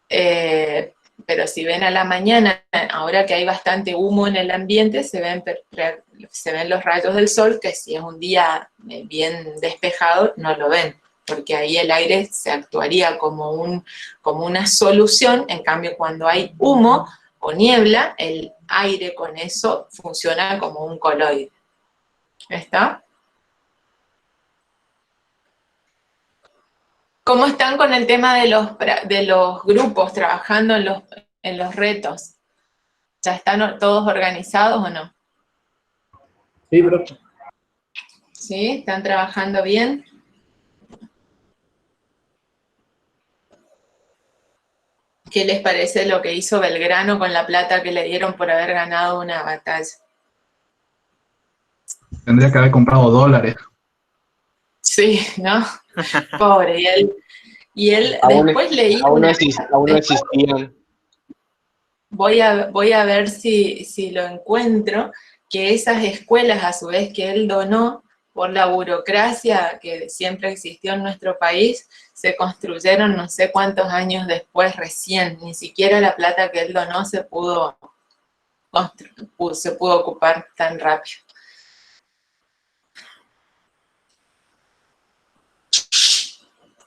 pero si ven a la mañana, ahora que hay bastante humo en el ambiente, se ven los rayos del sol, que si es un día bien despejado, no lo ven, porque ahí el aire se actuaría como una solución. En cambio, cuando hay humo o niebla, el aire con eso funciona como un coloide. ¿Está? ¿Cómo están con el tema de los grupos trabajando en los retos? ¿Ya están todos organizados o no? Sí, profe. ¿Sí? ¿Están trabajando bien? ¿Qué les parece lo que hizo Belgrano con la plata que le dieron por haber ganado una batalla? Tendría que haber comprado dólares. Sí, ¿no? Pobre, y él Aún, después leí aún, una... aún no existían. Voy a ver si lo encuentro, que esas escuelas a su vez que él donó, por la burocracia que siempre existió en nuestro país, se construyeron no sé cuántos años después recién, ni siquiera la plata que él donó se pudo ocupar tan rápido.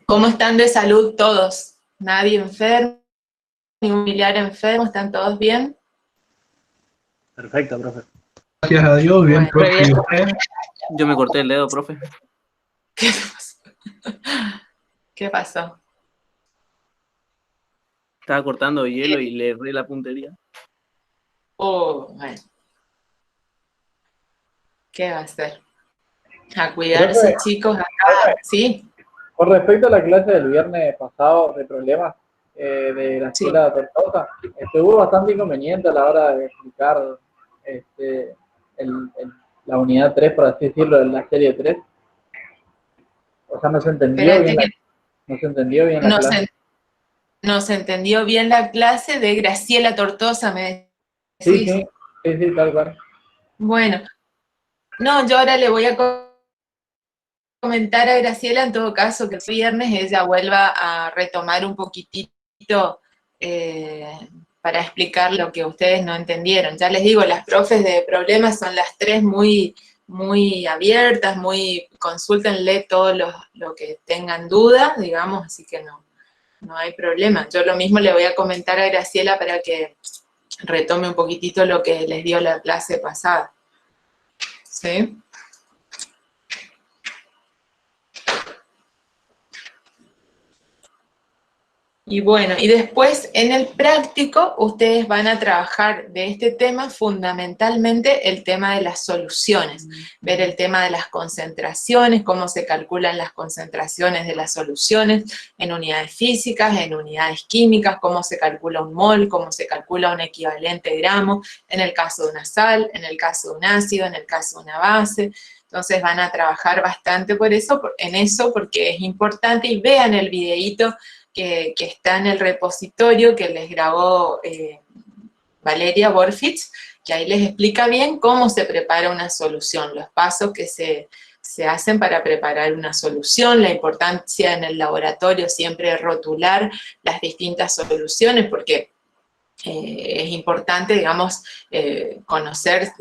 ¿Cómo están de salud todos? ¿Nadie enfermo? ¿Ni un familiar enfermo? ¿Están todos bien? Perfecto, profe. Gracias a Dios, bien, Bueno. profe. ¿Y usted? Yo me corté el dedo, profe. ¿Qué pasó? ¿Qué pasó? Estaba cortando hielo y le erré la puntería. Oh, bueno. ¿Qué va a hacer? A cuidarse, Profe, chicos, acá, ¿sí? con respecto a la clase del viernes pasado de problemas de la Sí. escuela de Tortosa, hubo bastante inconveniente a la hora de explicar la unidad 3, por así decirlo, de la serie 3. O sea, no se entendió Espérate bien que la clase. no se entendió bien la clase de Graciela Tortosa, me Sí, decís. sí, tal cual. Bueno, no, yo ahora le voy a comentar a Graciela, en todo caso, que el viernes ella vuelva a retomar un poquitito para explicar lo que ustedes no entendieron. Ya les digo, las profes de problemas son las tres muy, muy abiertas, consúltenle todo lo que tengan duda, digamos, así que no hay problema. Yo lo mismo le voy a comentar a Graciela para que retome un poquitito lo que les dio la clase pasada. ¿Sí? Y bueno, y después en el práctico ustedes van a trabajar de este tema fundamentalmente el tema de las soluciones, ver el tema de las concentraciones, cómo se calculan las concentraciones de las soluciones en unidades físicas, en unidades químicas, cómo se calcula un mol, cómo se calcula un equivalente gramo, en el caso de una sal, en el caso de un ácido, en el caso de una base. Entonces van a trabajar bastante en eso porque es importante, y vean el videíto que está en el repositorio que les grabó Valeria Borfitz, que ahí les explica bien cómo se prepara una solución, los pasos que se hacen para preparar una solución, la importancia en el laboratorio siempre rotular las distintas soluciones, porque es importante, digamos, conocer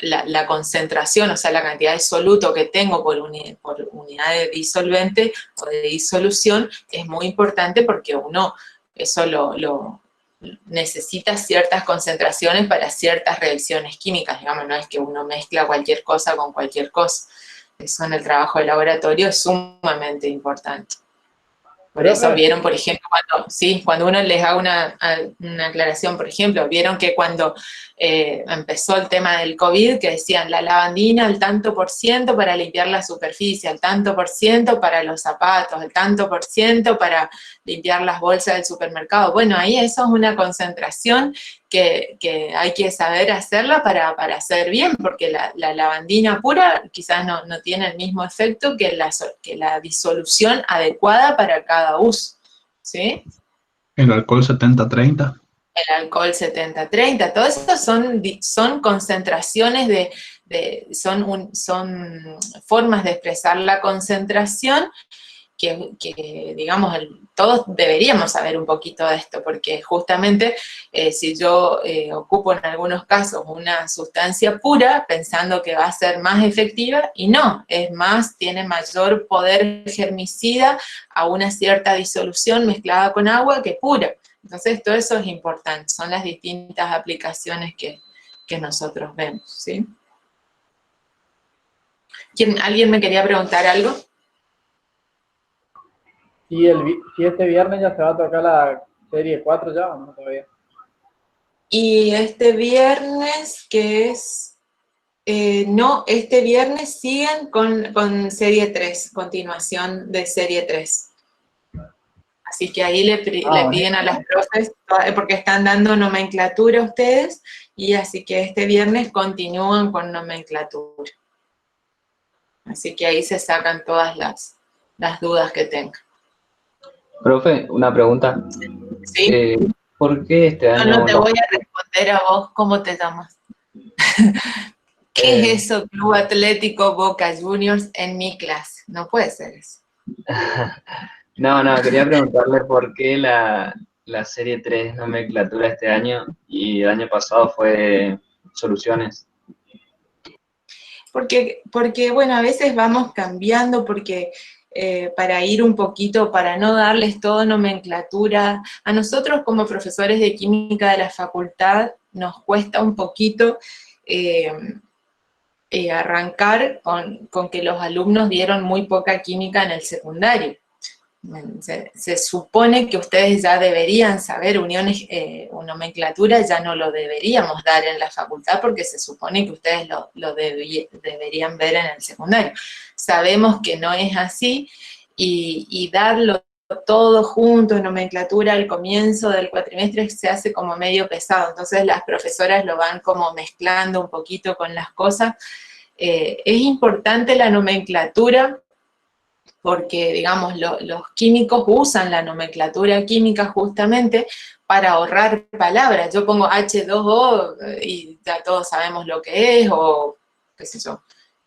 la concentración, o sea, la cantidad de soluto que tengo por unidad de disolvente o de disolución, es muy importante porque uno eso lo necesita ciertas concentraciones para ciertas reacciones químicas, digamos, no es que uno mezcla cualquier cosa con cualquier cosa. Eso en el trabajo de laboratorio es sumamente importante. Por eso vieron, por ejemplo, cuando uno les haga una aclaración, por ejemplo, vieron que cuando empezó el tema del COVID, que decían la lavandina al tanto por ciento para limpiar la superficie, al tanto por ciento para los zapatos, al tanto por ciento para limpiar las bolsas del supermercado. Bueno, ahí eso es una concentración que hay que saber hacerla para hacer bien, porque la lavandina pura quizás no tiene el mismo efecto que la disolución adecuada para cada uso, ¿sí? El alcohol 70-30. El alcohol 70-30, todo eso son concentraciones son formas de expresar la concentración que digamos, todos deberíamos saber un poquito de esto, porque justamente si yo ocupo en algunos casos una sustancia pura, pensando que va a ser más efectiva, y no, es más, tiene mayor poder germicida a una cierta disolución mezclada con agua que pura. Entonces todo eso es importante, son las distintas aplicaciones que nosotros vemos, ¿sí? ¿Alguien me quería preguntar algo? Si este viernes ya se va a tocar la serie 4 ya, ¿o no todavía? Y este viernes, que es... no, este viernes siguen con serie 3, continuación de serie 3. Así que ahí le piden a las profes, porque están dando nomenclatura ustedes, y así que este viernes continúan con nomenclatura. Así que ahí se sacan todas las dudas que tengan. Profe, una pregunta. ¿Sí? ¿Por qué este año? No te voy a responder a vos, ¿cómo te llamas? ¿Qué es eso, Club Atlético Boca Juniors en mi clase? No puede ser eso. No, quería preguntarle por qué la serie 3 es nomenclatura este año y el año pasado fue soluciones. Porque bueno, a veces vamos cambiando porque para ir un poquito, para no darles todo nomenclatura, a nosotros como profesores de química de la facultad nos cuesta un poquito arrancar con que los alumnos dieron muy poca química en el secundario. Se supone que ustedes ya deberían saber uniones o nomenclatura, ya no lo deberíamos dar en la facultad porque se supone que ustedes lo deberían ver en el secundario. Sabemos que no es así y darlo todo junto, nomenclatura al comienzo del cuatrimestre se hace como medio pesado, entonces las profesoras lo van como mezclando un poquito con las cosas. Es importante la nomenclatura porque, digamos, los químicos usan la nomenclatura química justamente para ahorrar palabras. Yo pongo H2O y ya todos sabemos lo que es, o qué sé yo,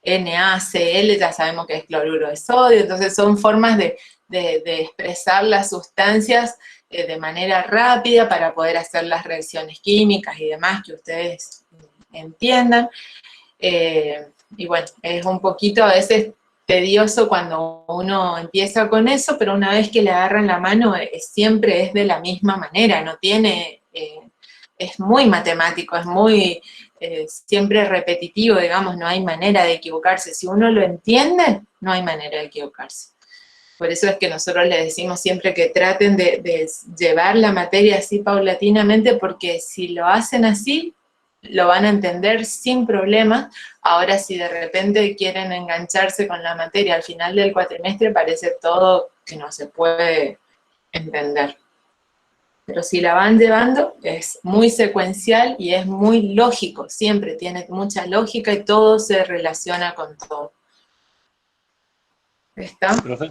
NaCl, ya sabemos que es cloruro de sodio, entonces son formas de expresar las sustancias de manera rápida para poder hacer las reacciones químicas y demás que ustedes entiendan. Y bueno, es un poquito a veces tedioso cuando uno empieza con eso, pero una vez que le agarran la mano siempre es de la misma manera, no tiene, es muy matemático, es muy siempre repetitivo, digamos, no hay manera de equivocarse. Si uno lo entiende, no hay manera de equivocarse. Por eso es que nosotros les decimos siempre que traten de llevar la materia así paulatinamente, porque si lo hacen así, lo van a entender sin problemas. Ahora, si de repente quieren engancharse con la materia al final del cuatrimestre, parece todo que no se puede entender. Pero si la van llevando, es muy secuencial y es muy lógico, siempre tiene mucha lógica y todo se relaciona con todo. ¿Está? Profe.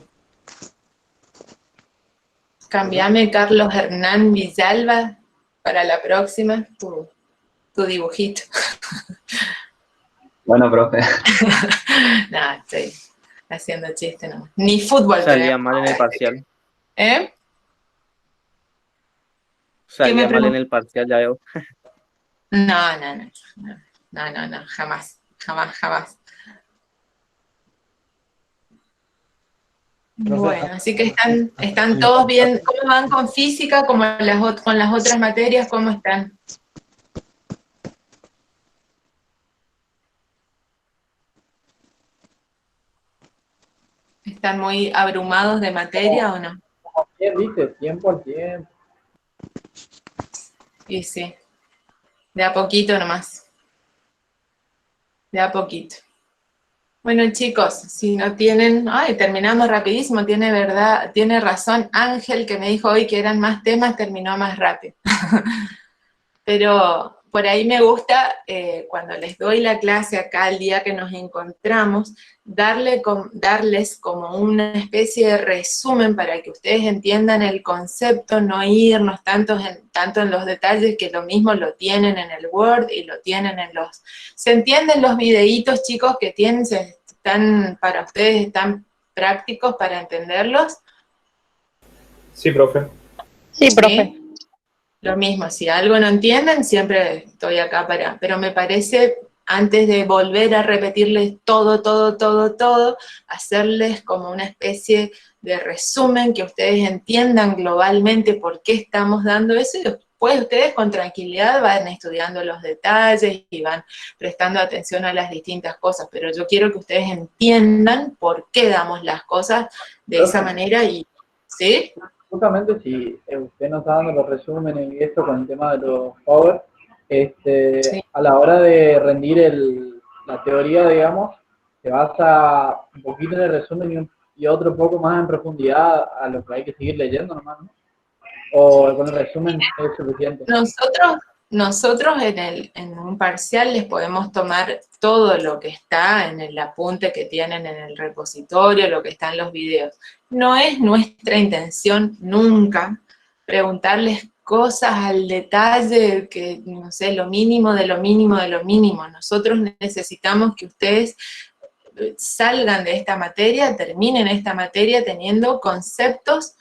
Cambiame Carlos Hernán Villalba para la próxima, tu dibujito. Bueno, profe. No, estoy haciendo chiste, no. Ni fútbol. Salía mal en el parcial. ¿Eh? Salía mal en el parcial, ya veo. No, jamás. Bueno, así que están todos bien. ¿Cómo van con física? Con las otras materias, ¿cómo están? ¿Están muy abrumados de materia o no? Bien, viste, tiempo al tiempo. Y sí, de a poquito nomás. De a poquito. Bueno, chicos, si no tienen... Ay, terminamos rapidísimo, tiene razón Ángel, que me dijo hoy que eran más temas, terminó más rápido. Pero por ahí me gusta, cuando les doy la clase acá el día que nos encontramos, darles como una especie de resumen para que ustedes entiendan el concepto, no irnos tanto en los detalles, que lo mismo lo tienen en el Word y lo tienen en los... ¿Se entienden los videitos, chicos, que tienen? Para ustedes están prácticos para entenderlos? Sí, profe. Sí, profe. ¿Sí? Lo mismo, si algo no entienden, siempre estoy acá pero me parece, antes de volver a repetirles todo, hacerles como una especie de resumen, que ustedes entiendan globalmente por qué estamos dando eso, y después ustedes con tranquilidad van estudiando los detalles y van prestando atención a las distintas cosas, pero yo quiero que ustedes entiendan por qué damos las cosas de esa manera, ¿sí? Justamente si usted nos está dando los resúmenes y esto con el tema de los power, Sí. a la hora de rendir la teoría, digamos, se basa un poquito en el resumen y otro poco más en profundidad a lo que hay que seguir leyendo nomás, ¿no? O con el resumen es suficiente. nosotros en un parcial les podemos tomar todo lo que está en el apunte que tienen en el repositorio, lo que está en los videos. No es nuestra intención nunca preguntarles cosas al detalle, que no sé, lo mínimo de lo mínimo de lo mínimo. Nosotros necesitamos que ustedes salgan de esta materia, terminen esta materia teniendo conceptos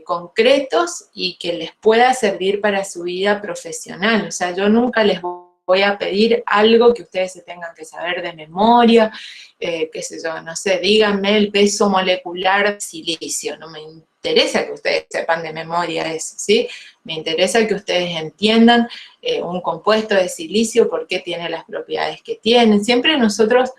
concretos y que les pueda servir para su vida profesional. O sea, yo nunca les voy a pedir algo que ustedes se tengan que saber de memoria, qué sé yo, no sé, díganme el peso molecular de silicio, no me interesa que ustedes sepan de memoria eso, ¿sí? Me interesa que ustedes entiendan un compuesto de silicio, por qué tiene las propiedades que tienen. Siempre nosotros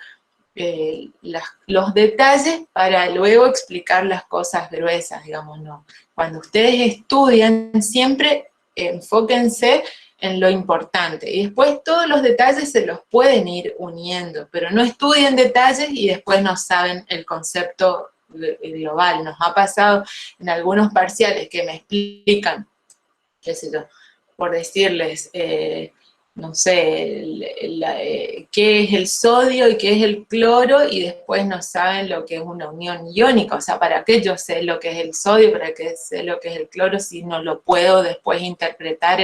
los detalles para luego explicar las cosas gruesas, digamos, no. Cuando ustedes estudian, siempre enfóquense en lo importante, y después todos los detalles se los pueden ir uniendo, pero no estudien detalles y después no saben el concepto global. Nos ha pasado en algunos parciales que me explican, qué sé yo, por decirles, no sé, qué es el sodio y qué es el cloro, y después no saben lo que es una unión iónica. O sea, ¿para qué yo sé lo que es el sodio, para qué sé lo que es el cloro, si no lo puedo después interpretar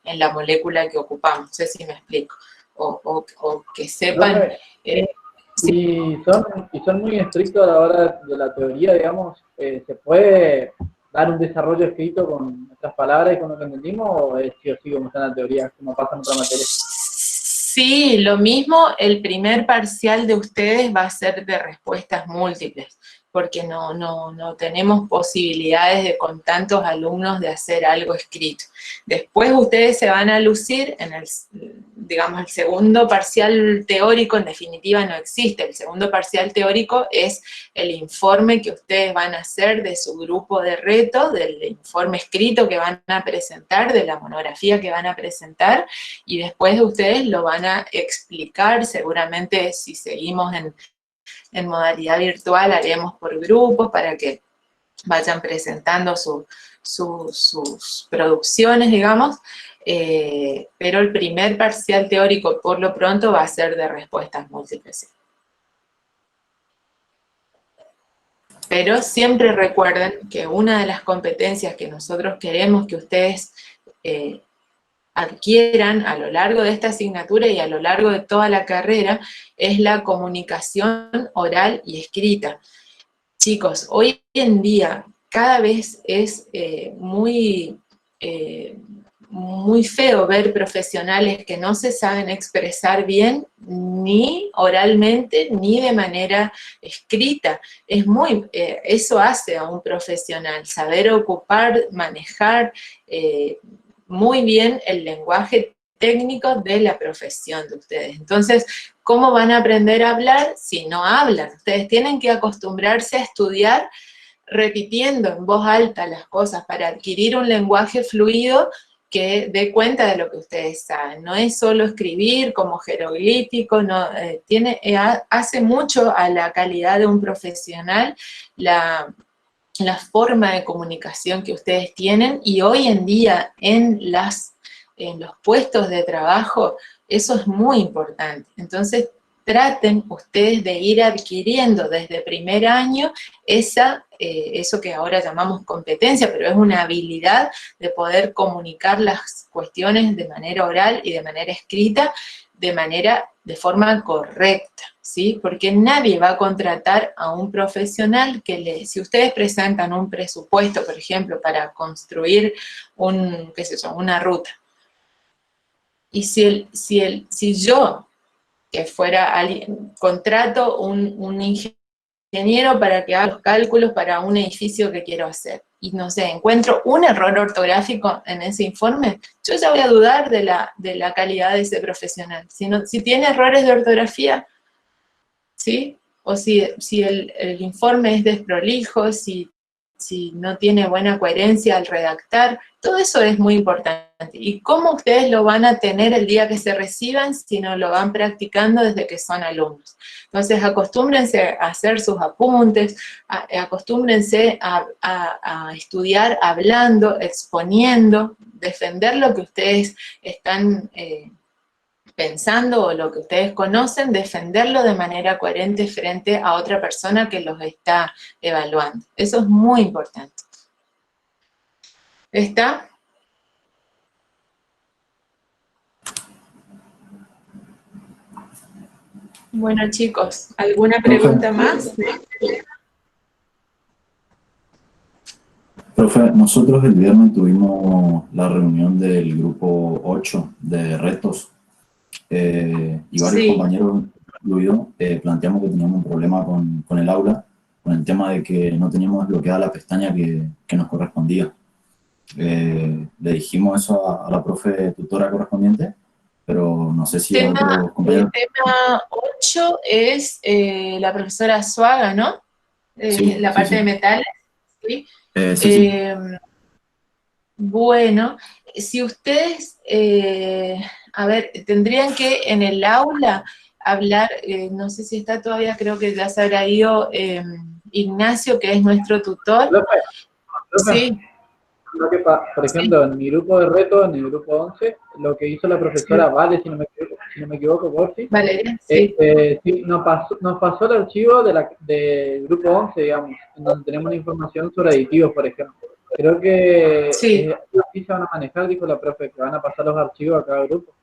en la molécula que ocupamos? No sé si me explico. O que sepan... y son muy estrictos a la hora de la teoría, digamos. ¿Se puede dar un desarrollo escrito con nuestras palabras y con lo que entendimos, o es sí o sí como está en la teoría, como pasa en otra materia? Sí, lo mismo, el primer parcial de ustedes va a ser de respuestas múltiples, porque no tenemos posibilidades de, con tantos alumnos, de hacer algo escrito. Después ustedes se van a lucir en el, digamos, el segundo parcial teórico. En definitiva no existe. El segundo parcial teórico es el informe que ustedes van a hacer de su grupo de reto, del informe escrito que van a presentar, de la monografía que van a presentar, y después ustedes lo van a explicar. Seguramente, si seguimos en modalidad virtual, haremos por grupos para que vayan presentando sus producciones, digamos, pero el primer parcial teórico, por lo pronto, va a ser de respuestas múltiples. Pero siempre recuerden que una de las competencias que nosotros queremos que ustedes adquieran a lo largo de esta asignatura y a lo largo de toda la carrera es la comunicación oral y escrita. Chicos, hoy en día cada vez es muy feo ver profesionales que no se saben expresar bien, ni oralmente, ni de manera escrita. Eso hace a un profesional, saber ocupar, manejar muy bien el lenguaje técnico de la profesión de ustedes. Entonces, ¿cómo van a aprender a hablar si no hablan? Ustedes tienen que acostumbrarse a estudiar repitiendo en voz alta las cosas para adquirir un lenguaje fluido que dé cuenta de lo que ustedes saben. No es solo escribir como jeroglífico, no, hace mucho a la calidad de un profesional la forma de comunicación que ustedes tienen, y hoy en día en los puestos de trabajo eso es muy importante. Entonces traten ustedes de ir adquiriendo desde primer año eso que ahora llamamos competencia, pero es una habilidad de poder comunicar las cuestiones de manera oral y de manera escrita, de forma correcta, ¿sí? Porque nadie va a contratar a un profesional si ustedes presentan un presupuesto, por ejemplo, para construir una ruta, y si yo, que fuera alguien, contrato un ingeniero para que haga los cálculos para un edificio que quiero hacer, y no sé, encuentro un error ortográfico en ese informe, yo ya voy a dudar de la calidad de ese profesional. Si tiene errores de ortografía, ¿sí? O si el informe es desprolijo, si si no tiene buena coherencia al redactar, todo eso es muy importante. ¿Y cómo ustedes lo van a tener el día que se reciban si no lo van practicando desde que son alumnos? Entonces, acostúmbrense a hacer sus apuntes, acostúmbrense a estudiar hablando, exponiendo, defender lo que ustedes están pensando o lo que ustedes conocen, defenderlo de manera coherente frente a otra persona que los está evaluando. Eso es muy importante. ¿Está? Bueno, chicos, ¿alguna pregunta más? Profe, nosotros el viernes tuvimos la reunión del grupo 8 de retos y varios compañeros incluidos planteamos que teníamos un problema con el aula, con el tema de que no teníamos desbloqueada la pestaña que nos correspondía. Le dijimos eso a la profe tutora correspondiente, pero no sé si otros compañeros... El tema 8 es la profesora Suaga, ¿no? Sí, la parte de metales, ¿sí? Sí. Bueno, si ustedes, a ver, tendrían que en el aula hablar, no sé si está todavía, creo que ya se habrá ido Ignacio, que es nuestro tutor. Sí. Lo que por ejemplo, en mi grupo de reto, en el grupo 11, lo que hizo la profesora Vale, si no me equivoco, Borsi, Valeria, sí. Sí, nos pasó el archivo del grupo 11, digamos, en donde tenemos la información sobre aditivos, por ejemplo. Creo que así se van a manejar, dijo la profe, que van a pasar los archivos a cada grupo.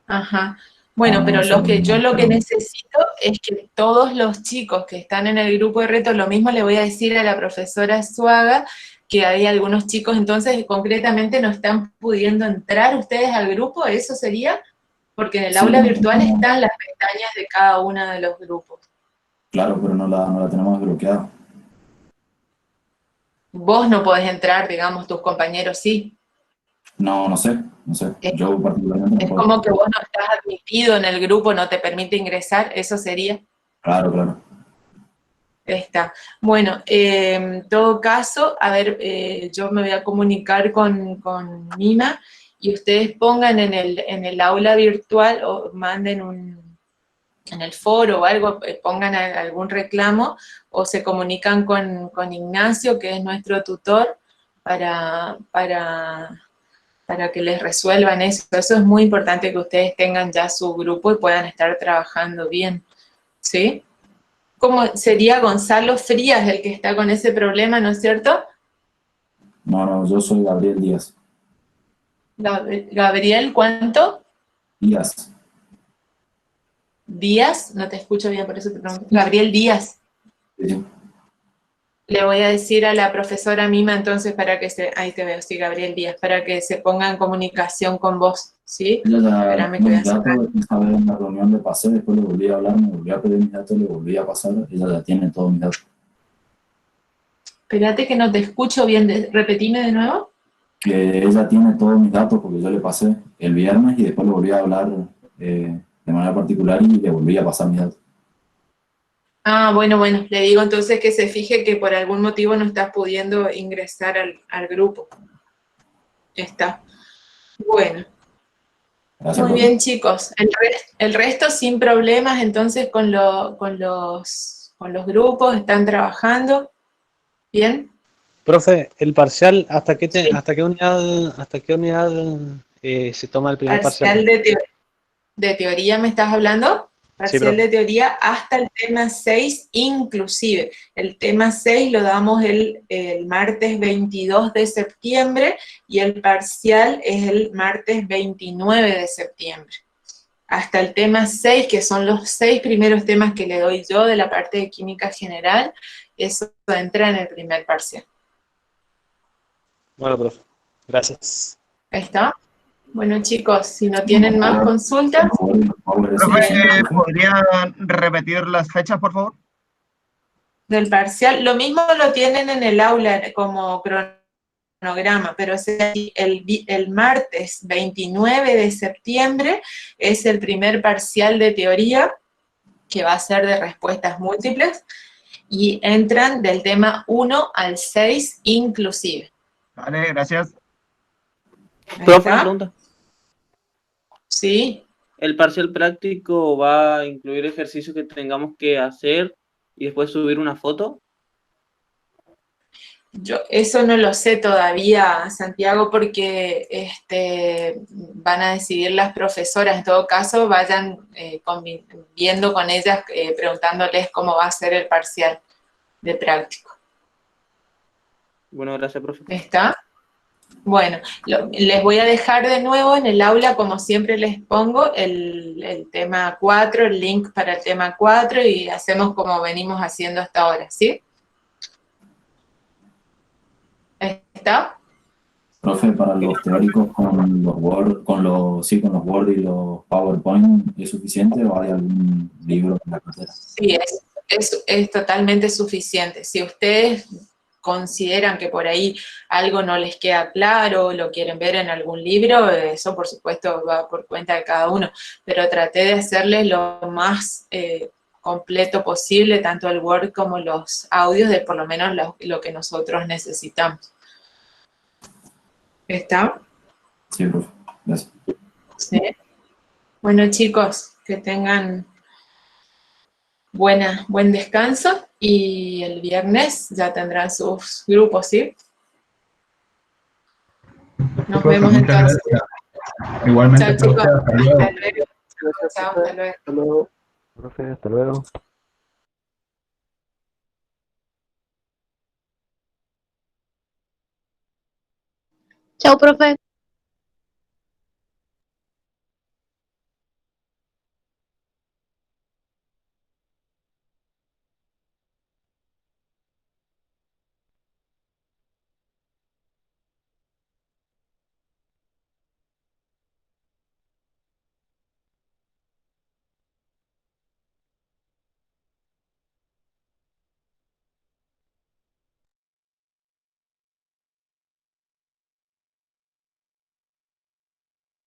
Ajá. Bueno, pero yo lo que necesito es que todos los chicos que están en el grupo de reto, lo mismo le voy a decir a la profesora Suaga, que hay algunos chicos entonces que concretamente no están pudiendo entrar ustedes al grupo, ¿eso sería? Porque en el aula virtual están las pestañas de cada uno de los grupos. Claro, pero no la tenemos desbloqueada. Vos no podés entrar, digamos, tus compañeros sí. No sé. Yo particularmente no es puedo. Como que vos no estás admitido en el grupo, no te permite ingresar, ¿eso sería? Claro. Está. Bueno, en todo caso, a ver, yo me voy a comunicar con Mima y ustedes pongan en el aula virtual o manden en el foro o algo, pongan algún reclamo o se comunican con Ignacio, que es nuestro tutor, para que les resuelvan eso. Eso es muy importante que ustedes tengan ya su grupo y puedan estar trabajando bien, ¿sí? ¿Cómo sería Gonzalo Frías el que está con ese problema, no es cierto? No, yo soy Gabriel Díaz. Gabriel, ¿cuánto? Díaz. ¿Díaz? No te escucho bien, por eso te pregunto. Gabriel Díaz. Sí. Le voy a decir a la profesora Mima entonces para que ahí te veo, sí, Gabriel Díaz, para que se ponga en comunicación con vos, ¿sí? Espérame que voy a sacar. Esta vez en la reunión le pasé, después le volví a hablar, me volví a pedir mis datos, le volví a pasar, ella ya tiene todos mis datos. Espérate que no te escucho bien, repetime de nuevo. Que ella tiene todos mis datos porque yo le pasé el viernes y después le volví a hablar de manera particular y le volví a pasar mis datos. Ah, bueno, le digo entonces que se fije que por algún motivo no estás pudiendo ingresar al grupo. Está. Bueno. Gracias, Muy bien, chicos. El resto sin problemas, entonces con los grupos están trabajando. ¿Bien? Profe, el parcial, ¿hasta qué unidad se toma el primer parcial? De teoría, ¿me estás hablando? Parcial de teoría hasta el tema 6 inclusive. El tema 6 lo damos el martes 22 de septiembre y el parcial es el martes 29 de septiembre. Hasta el tema 6, que son los 6 primeros temas que le doy yo de la parte de química general, eso entra en el primer parcial. Bueno, profe, gracias. Ahí está. Bueno, chicos, si no tienen más consultas... Profe, ¿podría repetir las fechas, por favor? Del parcial, lo mismo lo tienen en el aula como cronograma, pero el martes 29 de septiembre es el primer parcial de teoría, que va a ser de respuestas múltiples, y entran del tema 1 al 6 inclusive. Vale, gracias. ¿Ahí Profe, está? una pregunta. Sí. ¿El parcial práctico va a incluir ejercicios que tengamos que hacer y después subir una foto? Yo eso no lo sé todavía, Santiago, porque van a decidir las profesoras. En todo caso, vayan viendo con ellas, preguntándoles cómo va a ser el parcial de práctico. Bueno, gracias, profe. ¿Está? Bueno, les voy a dejar de nuevo en el aula, como siempre les pongo, el tema 4, el link para el tema 4, y hacemos como venimos haciendo hasta ahora, ¿sí? ¿Está? Profe, para los teóricos con los Word, con los Word y los PowerPoint, ¿es suficiente o hay algún libro en la cartera? Sí, es totalmente suficiente. Si ustedes consideran que por ahí algo no les queda claro, lo quieren ver en algún libro, eso por supuesto va por cuenta de cada uno, pero traté de hacerles lo más completo posible, tanto el Word como los audios, de por lo menos lo que nosotros necesitamos. ¿Está? Sí, profe. Gracias. Sí. Bueno, chicos, que tengan buen descanso y el viernes ya tendrán sus grupos, ¿sí? Nos Profe, vemos muchas entonces. gracias. Igualmente, Chao, chicos. profe, hasta luego. Hasta luego. Chao, hasta luego. Hasta luego. Profe, hasta luego. Chao, profe.